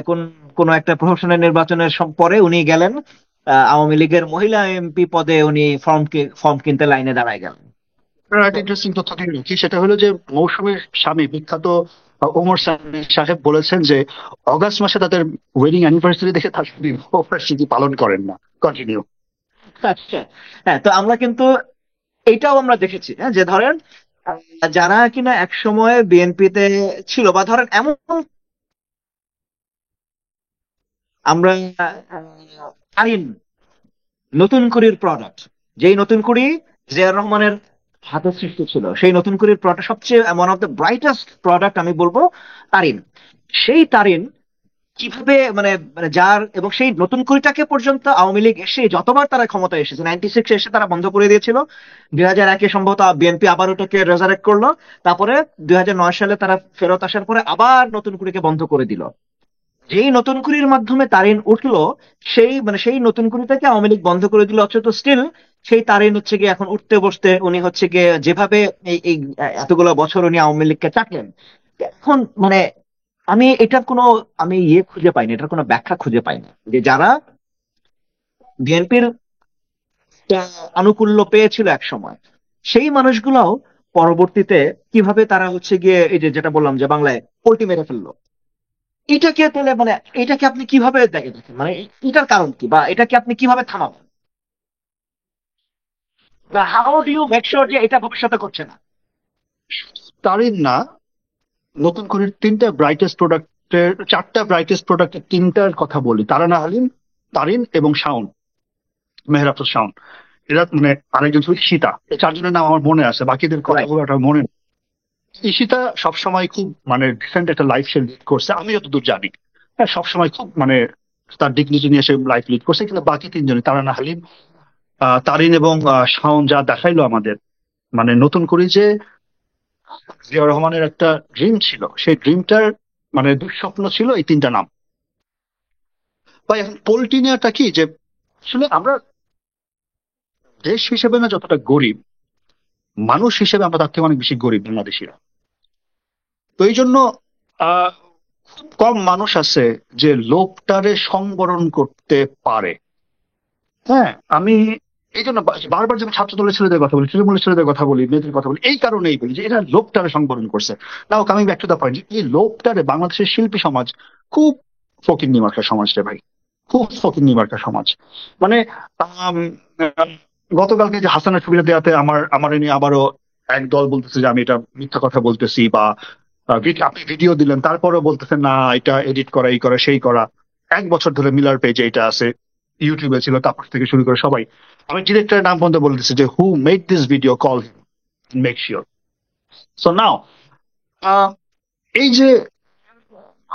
কোন একটা প্রফেশনাল নির্বাচনের পরে উনি গেলেন আওয়ামী লীগের মহিলা এমপি পদে, উনি ফর্ম কিনতে লাইনে দাঁড়ায় গেলেন। আপনার একটা ইন্টারেস্টিং তথ্য দিয়ে রাখি, সেটা হলো যে মৌসুমীর স্বামী বিখ্যাত ওমর সানি সাহেব বলেছেন যে অগাস্ট মাসে তাদের ওয়েডিং অ্যানিভার্সারি দেখে তার বিবাহ বার্ষিকী পালন করেন না। কন্টিনিউ। আচ্ছা, হ্যাঁ, তো আমরা কিন্তু এটাও আমরা দেখেছি, হ্যাঁ, যে ধরেন যারা কিনা এক সময় বিএনপিতে ছিল, বা ধরেন এমন আমরা আইন নতুন কুড়ির প্রোডাক্ট, যেই নতুন কুড়ি জিয়াউর রহমানের হাতে সৃষ্টি ছিল, সেই নতুন কুড়ির প্রোডাক্ট সবচেয়ে one of the brightest product আমি বলবো তারিন। সেই তারিন কিভাবে মানে মানে যার, এবং সেই নতুন কুড়িটাকে পর্যন্ত আওয়ামী লীগ এসে যতবার তারা ক্ষমতায় এসেছে, 96 এসে তারা বন্ধ করে দিয়েছিল, 2001-এ সম্ভবত বিএনপি আবার ওটাকে রেজারেক্ট করলো, তারপরে 2009 সালে তারা ফেরত আসার পরে আবার নতুন কুড়িকে বন্ধ করে দিল। যেই নতুন কুড়ির মাধ্যমে তারিন উঠলো, সেই মানে সেই নতুন কুড়িটাকে আওয়ামী লীগ বন্ধ করে দিল, অথচ স্টিল সেই তারিন হচ্ছে গিয়ে এখন উঠতে বসতে উনি হচ্ছে গিয়ে যেভাবে এই এই এতগুলো বছর উনি আওয়ামী লীগকে চাটলেন, এখন মানে আমি এটার কোনো আমি ইয়ে খুঁজে পাইনি, এটার কোনো ব্যাখ্যা খুঁজে পাইনি যে যারা বিএনপির আনুকূল্য পেয়েছিল এক সময়, সেই মানুষগুলাও পরবর্তীতে কিভাবে তারা হচ্ছে গিয়ে এই যে যেটা বললাম যে বাংলায় পল্টি মেরে ফেললো। এটাকে তাহলে মানে এটাকে আপনি কিভাবে দেখেন, মানে এটার কারণ কি, বা এটাকে আপনি কিভাবে থামাবেন, বা how do you make sure যে এটা ভবিষ্যতে করছে না? তারিন না, নতুন করে চারটা ব্রাইটেস্ট প্রোডাক্টের তিনটার কথা বলি। তারানা হালিম, তারিন এবং শাওন, মেহর আফরোজ শাওন। এরা মানে আরেকজন ছিল ঈশিতা। এই চারজনের নাম আমার মনে আছে, বাকিদের কথা রাইট। বলে ওটা মনে নেই। ঈশিতা সবসময় খুব মানে ডিসেন্ট একটা লাইফ সে লিড করছে, আমি যতদূর জানি। হ্যাঁ, সবসময় খুব মানে তার ডিগনিটি নিয়ে সে লাইফ লিড করছে। কিন্তু বাকি তিনজনই, তারানা হালিম, তারিন এবং শাওন, যা দেখাইলো আমাদের, মানে নতুন করে যে জিয়া রহমানের একটা ড্রিম ছিল, সেই ড্রিমটার মানে দুঃস্বপ্ন ছিল এই তিনটা নাম। বা এখন পোল্ট্রি নেওয়াটা কি, যে আসলে আমরা দেশ হিসেবে না যতটা গরিব, মানুষ হিসেবে আমরা তার থেকে অনেক বেশি গরিব বাংলাদেশিরা। তো এই জন্য আহ খুব কম মানুষ আছে যে লোভটারে সংবরণ করতে পারে। হ্যাঁ, আমি এই জন্য বারবার যখন ছাত্র দলের ছেলেদের কথা বলি, তৃণমূলের ছেলেদের কথা বলি, মেয়েদের কথা বলি, এই কারণেই বলি যে এরা লোভটারে সংবরণ করছে। Now coming back to the point, এই লোভটারে বাংলাদেশের শিল্পী সমাজ খুব ফকিন্নি মার্কা সমাজ রে ভাই, খুব ফকিন্নি মার্কা সমাজ। মানে আম, আহ, গতকালকে যে হাসানের ছবিটা দেওয়াতে আমার এ নিয়ে আবারও এক দল বলতেছে যে আমি এটা মিথ্যা কথা বলতেছি, বা আপনি ভিডিও দিলেন তারপরেও বলতেছেন না এটা এডিট করা, এই করা, সেই করা। 1 বছর ধরে মিলার পেজে এটা আছে, ইউটিউবে ছিল, তারপর থেকে শুরু করে সবাই। আমি ডিরেক্টরের নাম পর্যন্ত বলতেছি যে who made this video, call him, make sure. So now এই যে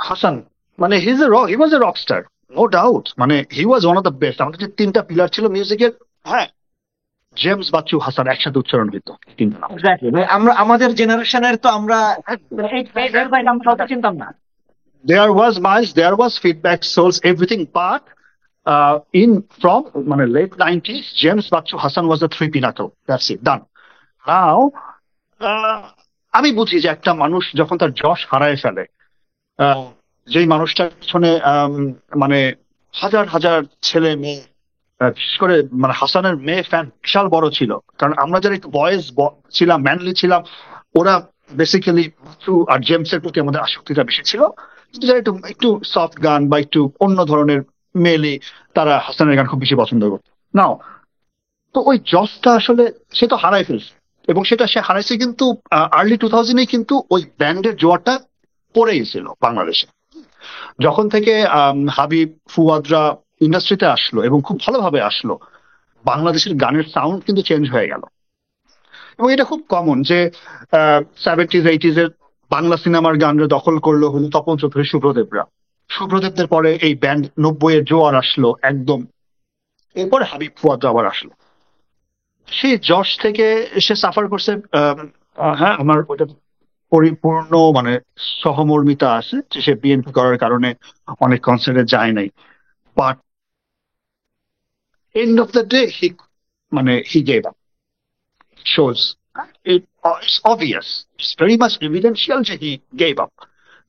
হাসান, মানে he was a rock star, no doubt. মানে he was one of the best. আমাদের যে তিনটা পিলার ছিল মিউজিকের, হ্যাঁ, জেমস, বাচ্চু, হাসান একসাথে উচ্চারণ হইতো তিনটা নাম। এক্স্যাক্টলি ভাই, আমরা আমাদের জেনারেশনের তো আমরা মানে এই ভাই নাম কাউকে চিনতাম না। There was miles, there was feedback, souls, everything, but in from মানে late 90s, James Bachu Hassan was the three pinnacle. That's it, done. Now, uh, আমি বুঝি যে একটা মানুষ যখন তার যশ হারায় ফেলে, যেই মানুষটার পিছনে মানে হাজার হাজার ছেলে মেয়ে, বিশেষ করে মানে হাসানের মেয়ে ফ্যান বিশাল বড় ছিল। কারণ আমরা যারা একটু বয়েজ ছিলাম, ম্যানলি ছিলাম, ওরা বেসিক্যালি বাচ্চু আর জেমসের প্রতি আমাদের আসক্তিটা বেশি ছিল। কিন্তু যারা একটু একটু সফট গান বা একটু অন্য ধরনের মেলে, তারা হাসানের গান খুব বেশি পছন্দ করত। নাও, তো ওই জসটা আসলে সে তো হারাই ফেলছে, এবং সেটা সে হারাইছে কিন্তু আর্লি 2000-এ কিন্তু ওই ব্যান্ডের জোয়ারটা পড়ে গেছিল বাংলাদেশে। যখন থেকে হাবিব, ফুয়াদরা ইন্ডাস্ট্রিতে আসলো এবং খুব ভালোভাবে আসলো, বাংলাদেশের গানের সাউন্ড কিন্তু চেঞ্জ হয়ে গেল। এবং এটা খুব কমন যে 70s 80s এর বাংলা সিনেমার গানরা দখল করলো হলো তপন চৌধুরী, শুভ্রদেবরা। শুভ্রদেবদের পরে এই ব্যান্ড 90-এর জোয়ার আসলো একদম, এরপরে হাবিব, ফুয়াদরা আবার আসলো। সেই যশ থেকে সে সাফার করছে। হ্যাঁ, আমার ওটা পরিপূর্ণ মানে সহমর্মিতা আছে যে সে বিএনপি করার কারণে অনেক কনসার্টে যায় নাই। But end of the day মানে he gave up. Shows it's obvious, it's very much evidential that he gave up.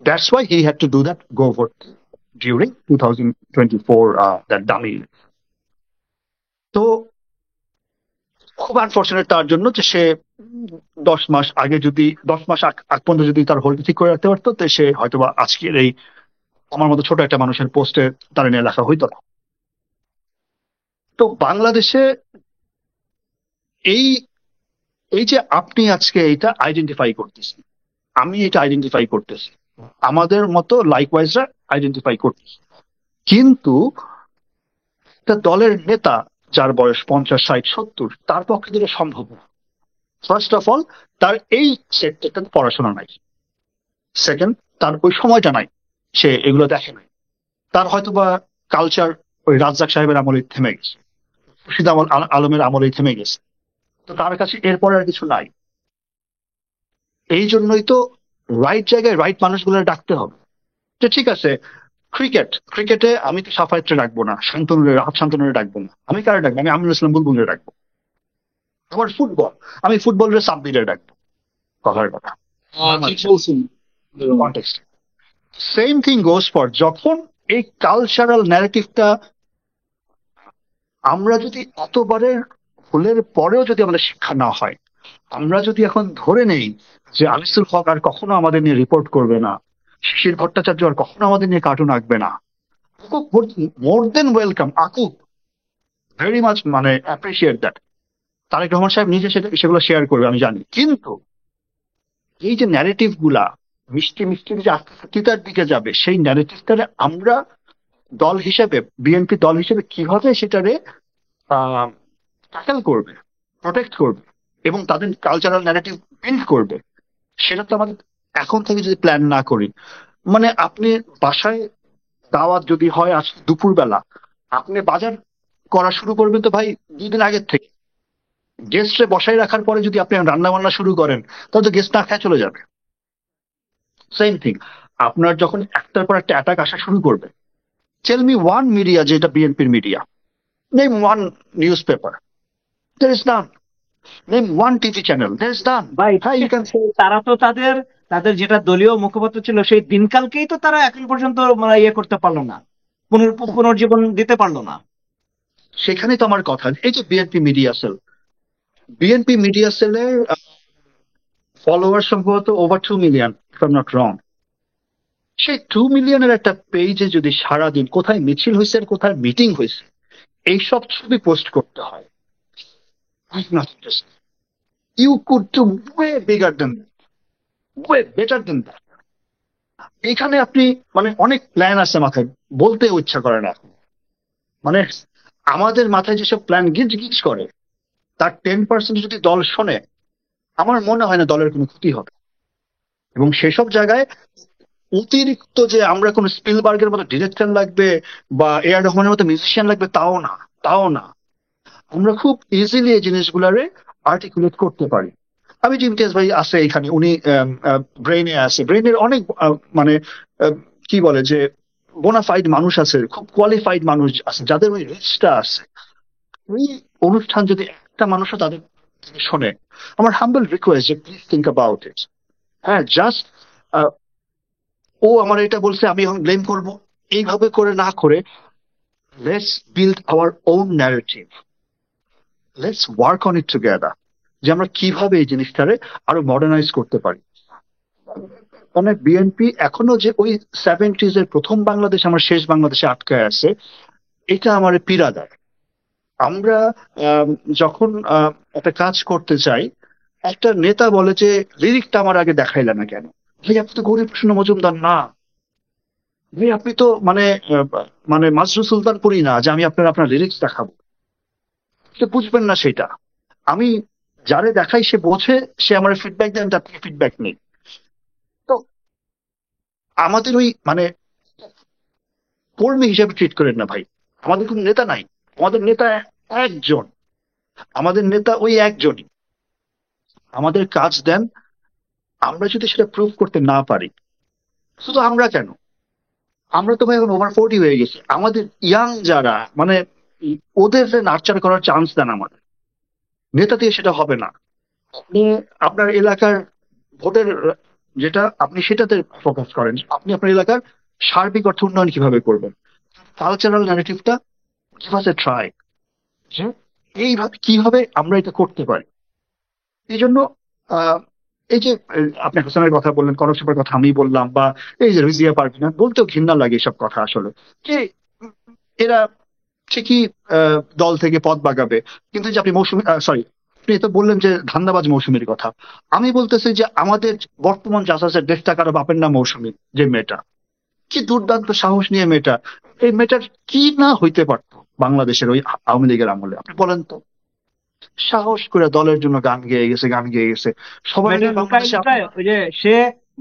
That's why he had to do that go vote during 2024, that dummy. তো খুব unfortunate তার জন্য যে সে 10 মাস আগে যদি 10 মাস আগ পর্যন্ত যদি তার হোল্ড ঠিক করে রাখতে পারতো, তো সে হয়তোবা আজকের এই আমার মতো ছোট একটা মানুষের পোস্টে তার নিয়ে লেখা হইতো না। তো বাংলাদেশে এই এই যে আপনি আজকে এইটা আইডেন্টিফাই করতেছেন, আমি এটা আইডেন্টিফাই করতেছি, আমাদের মতো লাইকওয়াইজরা আইডেন্টিফাই করতেছি, কিন্তু একটা দলের নেতা যার বয়স 50 60 70, তার পক্ষে যেটা সম্ভব না। ফার্স্ট অফ অল, তার এই সেক্টরটাতে পড়াশোনা নাই। সেকেন্ড, তার ওই সময়টা নাই, সে এগুলো দেখে নাই। তার হয়তোবা কালচার ওই রাজ্জাক সাহেবের আমলে থেমে গেছে, খুরশিদ আলমের আমলেই থেমে গেছে। তো তার কাছে এরপরে আর কিছু নাই। এই জন্যই তো রাইট জায়গায় রাইট মানুষগুলো ডাকতে হবে। যে ঠিক আছে, ক্রিকেটে আমি তো সাফায়েতরে রাখবো না, রাহাত শান্তনুরে রাখবো না, আমি কারে রাখবো? আমি আমিনুল ইসলাম বুলবুলরে রাখবো। আবার আমি ফুটবলের সাব্বিরে রাখবো। কথার কথা, ঠিক বলছেন। Context. Same thing goes for যখন এই কালচারাল ন্যারেটিভটা আমরা যদি এতবারের ভুলের পরেও যদি আমাদের শিক্ষা না হয়, আমরা যদি এখন ধরে নেই যে আনিসুল হক আর কখনো আমাদের নিয়ে রিপোর্ট করবে না, শিশির ভট্টাচার্য আর কখনো আমাদের নিয়ে কার্টুন আঁকবে না, আকুব মোর দেন ওয়েলকাম, আকুব ভেরি মাচ মানে অ্যাপ্রিসিয়েট দ্যাট, তারেক রহমান সাহেব নিজে সেগুলো শেয়ার করবে আমি জানি। কিন্তু এই যে ন্যারেটিভ গুলা মিষ্টি মিষ্টি যে আস্তে আস্তে তিতার দিকে যাবে, সেই ন্যারেটিভটারে আমরা দল হিসেবে, বিএনপি দল হিসেবে কিভাবে সেটারে ট্যাকেল করবে, প্রোটেক্ট করবে এবং তাদের কালচারাল ন্যারেটিভ বিল্ড করবে, সেটা তো আমাদের এখন থেকে যদি প্ল্যান না করি, মানে আপনি বাসায় দাওয়াত যদি হয় আজ দুপুরবেলা, আপনি বাজার করা শুরু করবেন তো ভাই 2 দিন আগের থেকে। গেস্টে বসাই রাখার পরে যদি আপনি রান্না বান্না শুরু করেন, তাহলে তো গেস্ট না খেয়ে চলে যাবে। সেম থিং, আপনার যখন একটার পর একটা অ্যাটাক আসা শুরু করবে, টেল মি ওয়ান মিডিয়া যেটা বিএনপির media, name one news paper, there is none, name one TV channel, there is none. ভাই হ্যাঁ, ইউ ক্যান। তারা তো তাদের তাদের যেটা দলীয় মুখপাত্র ছিল সেই দিনকালকেই তো তারা এখন পর্যন্ত মানে ইয়ে করতে পারলো না, পুনর্জীবন দিতে পারলো না। সেখানেই তো আমার কথা, এই যে বিএনপি মিডিয়া সেলের ফলোয়ার সম্ভবত over 2 million, if I am not wrong. সেই 2 মিলিয়নের একটা পেজে যদি সারাদিন কোথায় মিছিল হয়েছে আর কোথায় মিটিং হয়েছে এইসব ছবি পোস্ট করতে হয়, you could do way bigger than, way better than that. এখানে আপনি মানে অনেক প্ল্যান আছে মাথায়, বলতে ইচ্ছা করে না। মানে আমাদের মাথায় যেসব প্ল্যান গিজ গিজ করে, তার 10% যদি দল শোনে, আমার মনে হয় না দলের কোনো ক্ষতি হবে। এবং সেসব জায়গায় অতিরিক্ত যে আমরা কোনো স্পিলবার্গের মতো ডিরেক্টর লাগবে বা এ আর রহমানের মতো মিউজিশিয়ান লাগবে, তাও না, তাও না। আমরা খুব ইজিলি এই জিনিসগুলারে আর্টিকুলেট করতে পারি। আমি যে ইমতিয়াজ ভাই আছে এখানে, উনি ব্রেইনে আছে, ব্রেইনের অনেক মানে কি বলে যে বোনাফাইড মানুষ আছে, খুব কোয়ালিফাইড মানুষ আছে, যাদের ওই রিচটা আছে। ওই অনুষ্ঠান যদি একটা মানুষও তাদের থেকে শোনে, আমার হাম্বল রিকোয়েস্ট যে প্লিজ থিঙ্ক অ্যাবাউট ইট। হ্যাঁ, জাস্ট ও আমার এটা বলছে আমি এখন ব্লেম করব, এইভাবে করে না করে, let's build our own narrative, let's work on it together, যে আমরা কিভাবে এই জিনিসটারে আরো মডার্নাইজ করতে পারি। মানে বিএনপি এখনো যে ওই 70s এর প্রথম বাংলাদেশ আমার শেষ বাংলাদেশে আটকায় আছে, এটা আমার পীড়া দেয়। আমরা আম, যখন একটা কাজ করতে চাই, একটা নেতা বলে যে লিরিকটা আমার আগে দেখাইলে না কেন? ভাই আপনি তো গরিব প্রসন্ন মজুমদার না, ভাই আপনি তো মানে মানে মাজরু সুলতানপুরি না যে আমি আপনার লিরিক্স দেখাবো। তো বুঝবেন না সেটা। আমি যারে দেখাই সে বোঝে, সে আমার ফিডব্যাক দেন, তার থেকে ফিডব্যাক নেই। তো আমাদের ওই মানে কর্মী হিসেবে ট্রিট করেন না ভাই, আমাদের কোনো নেতা নাই, আমাদের নেতা একজন, আমাদের নেতা ওই একজনই। আমাদের কাজ দেন, আমরা যদি সেটা প্রুভ করতে না পারি, শুধু আমরা কেন, আমরা তো ভাই এখন ওভার 40 হয়ে গেছি, আমাদের ইয়াং যারা মানে ওদের নার্চার করার চান্স দেন আমাদের। নেতা দিয়ে সেটা হবে না। আপনি আপনার এলাকার ভোটের যেটা আপনি সেটাতে ফোকাস করেন, আপনি আপনার এলাকার সার্বিক অর্থ উন্নয়ন কিভাবে করবেন, কালচারাল ন্যারেটিভটা গিভ আস এ ট্রাই, যে এইভাবে কিভাবে আমরা এটা করতে পারি। এই জন্য আহ, এই যে আপনি হাসানের কথা বললেন, কনক সাহেবের কথা আমি বললাম, বা এই যে রিজিয়া পারভিনা, বলতেও ঘৃণা লাগে এসব কথা আসলে, যে এরা ঠিকই দল থেকে পদ বাগাবে, কিন্তু যে আপনি মৌসুমী, সরি, আপনি তো বললেন যে ধান্দাবাজ মৌসুমীর কথা, আমি বলতেছি যে আমাদের বর্তমান জাসাসের দেশ টাকার বাপের নাম মৌসুমী, যে মেয়েটা কি দুর্দান্ত সাহস নিয়ে মেয়েটা, এই মেয়েটার কি না হইতে পারতো বাংলাদেশের ওই আওয়ামী লীগের আমলে, আপনি বলেন তো। সাহস করে দলের জন্য গান গেয়ে গেছে, গান গেয়ে গেছে সবার আগে মেয়েটা লুকায় বাংলাদেশে। লুকায় ওই যে সে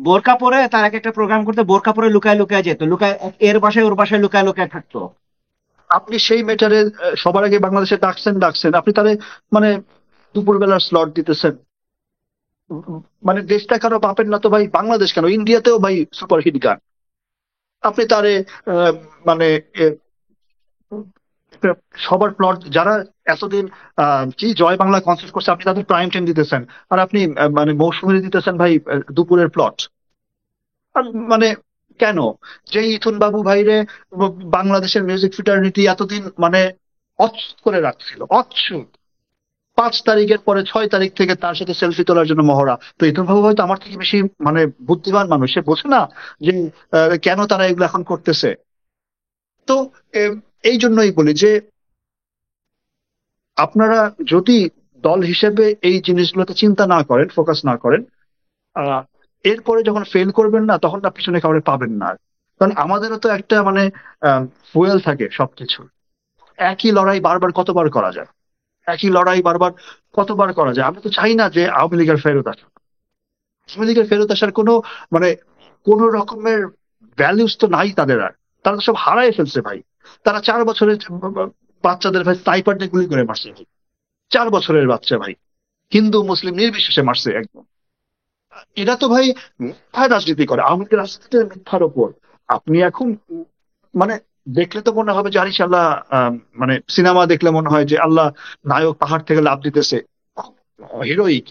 বোরকা পরে, তার এক একটা প্রোগ্রাম করতে বোরকা পরে লুকায় লুকায় যেত, লুকায় এর বাসায় ওর বাসায় লুকায় লুকায় থাকতো। আপনি সেই মেটারে সবার আগে বাংলাদেশে ডাকছেন, আপনি তাহলে মানে দুপুরবেলার স্লট দিতেছেন। মানে দেশটা কারো বাপের না তো ভাই, বাংলাদেশ কেন, ইন্ডিয়াতেও ভাই সুপারহিট গান। আপনি তারে আহ, মানে এ, সবার প্লট যারা এতদিন কি জয় বাংলা কনসার্ট করছে, আপনি তাদের প্রাইম টাইম দিতেছেন, আর আপনি মানে মৌসুমী দিতেছেন ভাই দুপুরের প্লট। আর মানে কেন? যে ইথুন বাবু ভাইরে বাংলাদেশের মিউজিক ফ্রেটার্নিটি এতদিন মানে অচ্ছুত করে রাখছিল, অচ্ছুত। 5 তারিখের পরে 6 তারিখ থেকে তার সাথে সেলফি তোলার জন্য মহড়া। তো ইথুন বাবু হয়তো আমার থেকে বেশি মানে বুদ্ধিমান মানুষ, সে বোঝে না যে কেন তারা এগুলো এখন করতেছে। তো এম, এই জন্যই বলি যে আপনারা যদি দল হিসেবে এই জিনিসগুলোতে চিন্তা না করেন, ফোকাস না করেন, আহ, এরপরে যখন ফেল করবেন না, তখন না পিছনে কাউরে পাবেন না আর। কারণ আমাদেরও তো একটা মানে ফুয়েল থাকে সবকিছু। একই লড়াই বারবার কতবার করা যায়? একই লড়াই বারবার কতবার করা যায়? আমি তো চাই না যে আওয়ামী লীগের ফেরত আসুক। আওয়ামী লীগের ফেরত আসার কোনো মানে কোন রকমের ভ্যালিউস তো নাই তাদের আর। তারা তো সব হারায় ফেলছে ভাই। তারা 4 বছরের বাচ্চাদের ভাই স্নাইপার দিয়ে গুলি করে মারছে ভাই। 4 বছরের বাচ্চা ভাই, হিন্দু মুসলিম নির্বিশেষে মারছে একদম। এরা তো ভাই মিথ্যা রাজনীতি করে, আওয়ামী লীগের রাজনীতি মিথ্যার ওপর। আপনি এখন মানে দেখলে তো মনে হবে যে আরিশ আল্লাহ, মানে সিনেমা দেখলে মনে হয় যে আল্লাহ নায়ক পাহাড় থেকে লাফ দিতেছে, হিরোইক।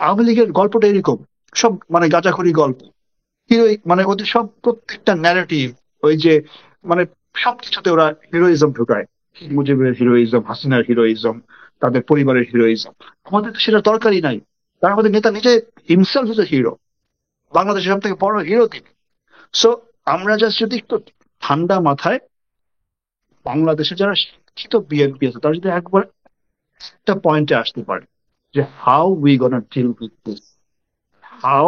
আওয়ামী লীগের গল্পটা এরকম, সব মানে গাঁজাখড়ি গল্প। হিরোইক মানে ওদের সব প্রত্যেকটা ন্যারেটিভ ওই যে মানে সবকিছুতে ওরা হিরোইজম ঢুকায়। শেখ মুজিবের হিরোইজম, হাসিনার হিরোইজম, তাদের পরিবারের হিরোইজম। আমাদের তো সেটা দরকারই নাই। কারণ আমাদের নেতা নিজে হিমসেলফ ইজ হিরো, বাংলাদেশের সব থেকে বড় হিরো তিনি। সো আমরা জাস্ট যদি একটু ঠান্ডা মাথায়, বাংলাদেশে যারা শিক্ষিত বিএনপি আছে তারা যদি একবার একটা পয়েন্টে আসতে পারে যে how we gonna deal with this, how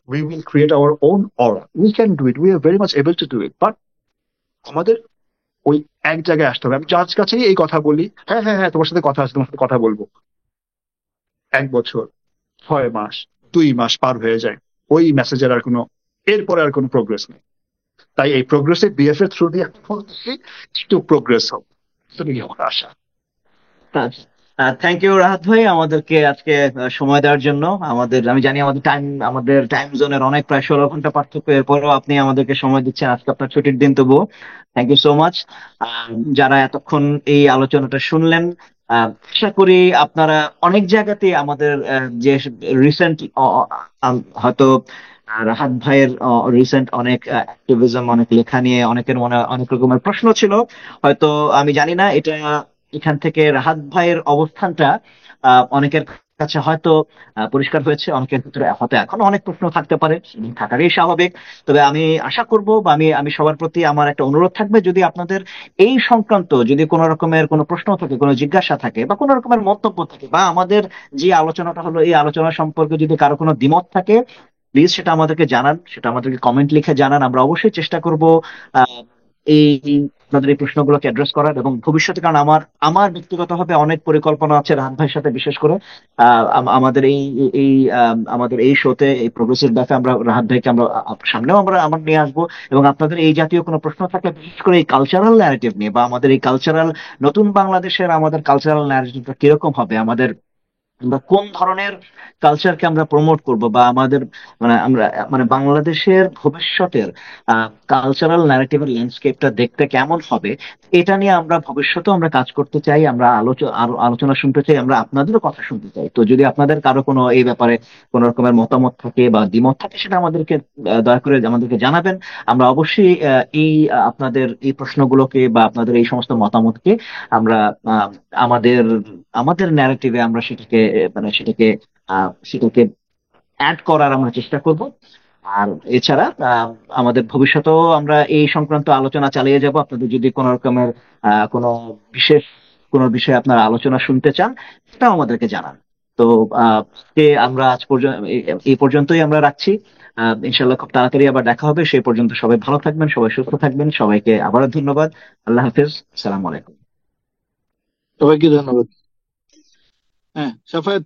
we will create our own aura. We can do it. We are very much able to do it. But আমাদের ওই এক জায়গায় আসতে হবে। আমি যার কাছেই এই কথা বলি, হ্যাঁ হ্যাঁ হ্যাঁ তোমার সাথে কথা আছে, তোমার সাথে কথা বলবো, 1 বছর, 6 মাস, 2 মাস পার হয়ে যায়, ওই মেসেজের আর কোনো, এরপরে আর কোনো প্রোগ্রেস নেই। তাই এই প্রোগ্রেসে বিএফ এর থ্রু দিয়ে আমি বলতেছি একটু প্রোগ্রেস হোক, তুমি আমার আশা। থ্যাংক ইউ রাহাত ভাই আমাদেরকে আজকে সময় দেওয়ার জন্য। আমি জানি আমাদের টাইম জোনের অনেক প্রায় 16 ঘন্টা পার্থক্য, এরপরেও আপনি আমাদেরকে সময় দিচ্ছেন, আজকে আপনার ছুটির দিন তবুও থ্যাংক ইউ সো মাচ। যারা এতক্ষণ এই আলোচনাটা শুনলেন, আশা করি আপনারা অনেক জায়গাতে আমাদের যে রিসেন্ট হয়তো রাহাত ভাইয়ের রিসেন্ট অনেক অ্যাক্টিভিজম, অনেক লেখা নিয়ে অনেকের মনে অনেক রকমের প্রশ্ন ছিল। হয়তো আমি জানি না এটা এখান থেকে রাহাত ভাইয়ের অবস্থানটা অনেকের কাছে হয়তো পরিষ্কার হয়েছে, অনেকের ভিতরে হয়তো এখনো অনেক প্রশ্ন থাকতে পারে, থাকারই স্বাভাবিক। তবে আমি আশা করব বা আমি সবার প্রতি আমার একটা অনুরোধ থাকবে, যদি আপনাদের এই সংক্রান্ত যদি কোনো রকমের কোনো প্রশ্ন থাকে, কোনো জিজ্ঞাসা থাকে বা কোনো রকমের মন্তব্য থাকে, বা আমাদের যে আলোচনাটা হলো এই আলোচনা সম্পর্কে যদি কারো কোনো দ্বিমত থাকে, প্লিজ সেটা আমাদেরকে জানান, সেটা আমাদেরকে কমেন্ট লিখে জানান। আমরা অবশ্যই চেষ্টা করব এই আপনাদের এই প্রশ্নগুলোকে অ্যাড্রেস করার এবং ভবিষ্যতে, কারণ আমার আমার ব্যক্তিগতভাবে অনেক পরিকল্পনা আছে রাহাত ভাইয়ের সাথে, বিশেষ করে আমাদের এই আমাদের এই শোতে, এই প্রোগ্রেসিভ ব্যাপে আমরা রাহাত ভাইকে আমরা সামনেও আমরা নিয়ে আসবো। এবং আপনাদের এই জাতীয় কোনো প্রশ্ন থাকলে, বিশেষ করে এই কালচারাল ন্যারেটিভ নিয়ে, বা আমাদের এই কালচারাল নতুন বাংলাদেশের আমাদের কালচারাল ন্যারেটিভটা কিরকম হবে, আমরা কোন ধরনের কালচারকে আমরা প্রমোট করব, বা আমাদের আমরা বাংলাদেশের ভবিষ্যতের কালচারাল ন্যারেটিভের ল্যান্ডস্কেপটা দেখতে কেমন হবে, এটা নিয়ে আমরা ভবিষ্যতেও আমরা কাজ করতে চাই। আমরা আরো আলোচনা শুনতে চাই, আমরা আপনাদেরও কথা শুনতে চাই। তো যদি আপনাদের কারো কোনো এই ব্যাপারে কোন রকমের মতামত থাকে বা দ্বিমত থাকে, সেটা আমাদেরকে দয়া করে আমাদেরকে জানাবেন। আমরা অবশ্যই আপনাদের এই প্রশ্নগুলোকে বা আপনাদের এই সমস্ত মতামতকে আমরা আহ, আমাদের আমাদের ন্যারেটিভে আমরা সেটাকে অ্যাড করার আমরা চেষ্টা করব। আর এছাড়া আমাদের ভবিষ্যতেও আমরা এই সংক্রান্ত আলোচনা চালিয়ে যাব। আপনাদের যদি কোনো রকমের কোনো বিশেষ কোনো বিষয়ে আপনারা আলোচনা শুনতে চান, সেটাও আমাদেরকে জানান। তো আমরা আজ পর্যন্ত এই পর্যন্তই আমরা রাখছি। ইনশাল্লাহ খুব তাড়াতাড়ি আবার দেখা হবে। সেই পর্যন্ত সবাই ভালো থাকবেন, সবাই সুস্থ থাকবেন। সবাইকে আবারও ধন্যবাদ। আল্লাহ হাফিজ। সালাম আলাইকুম। সবাইকে ধন্যবাদ। হ্যাঁ, সাফায়াত,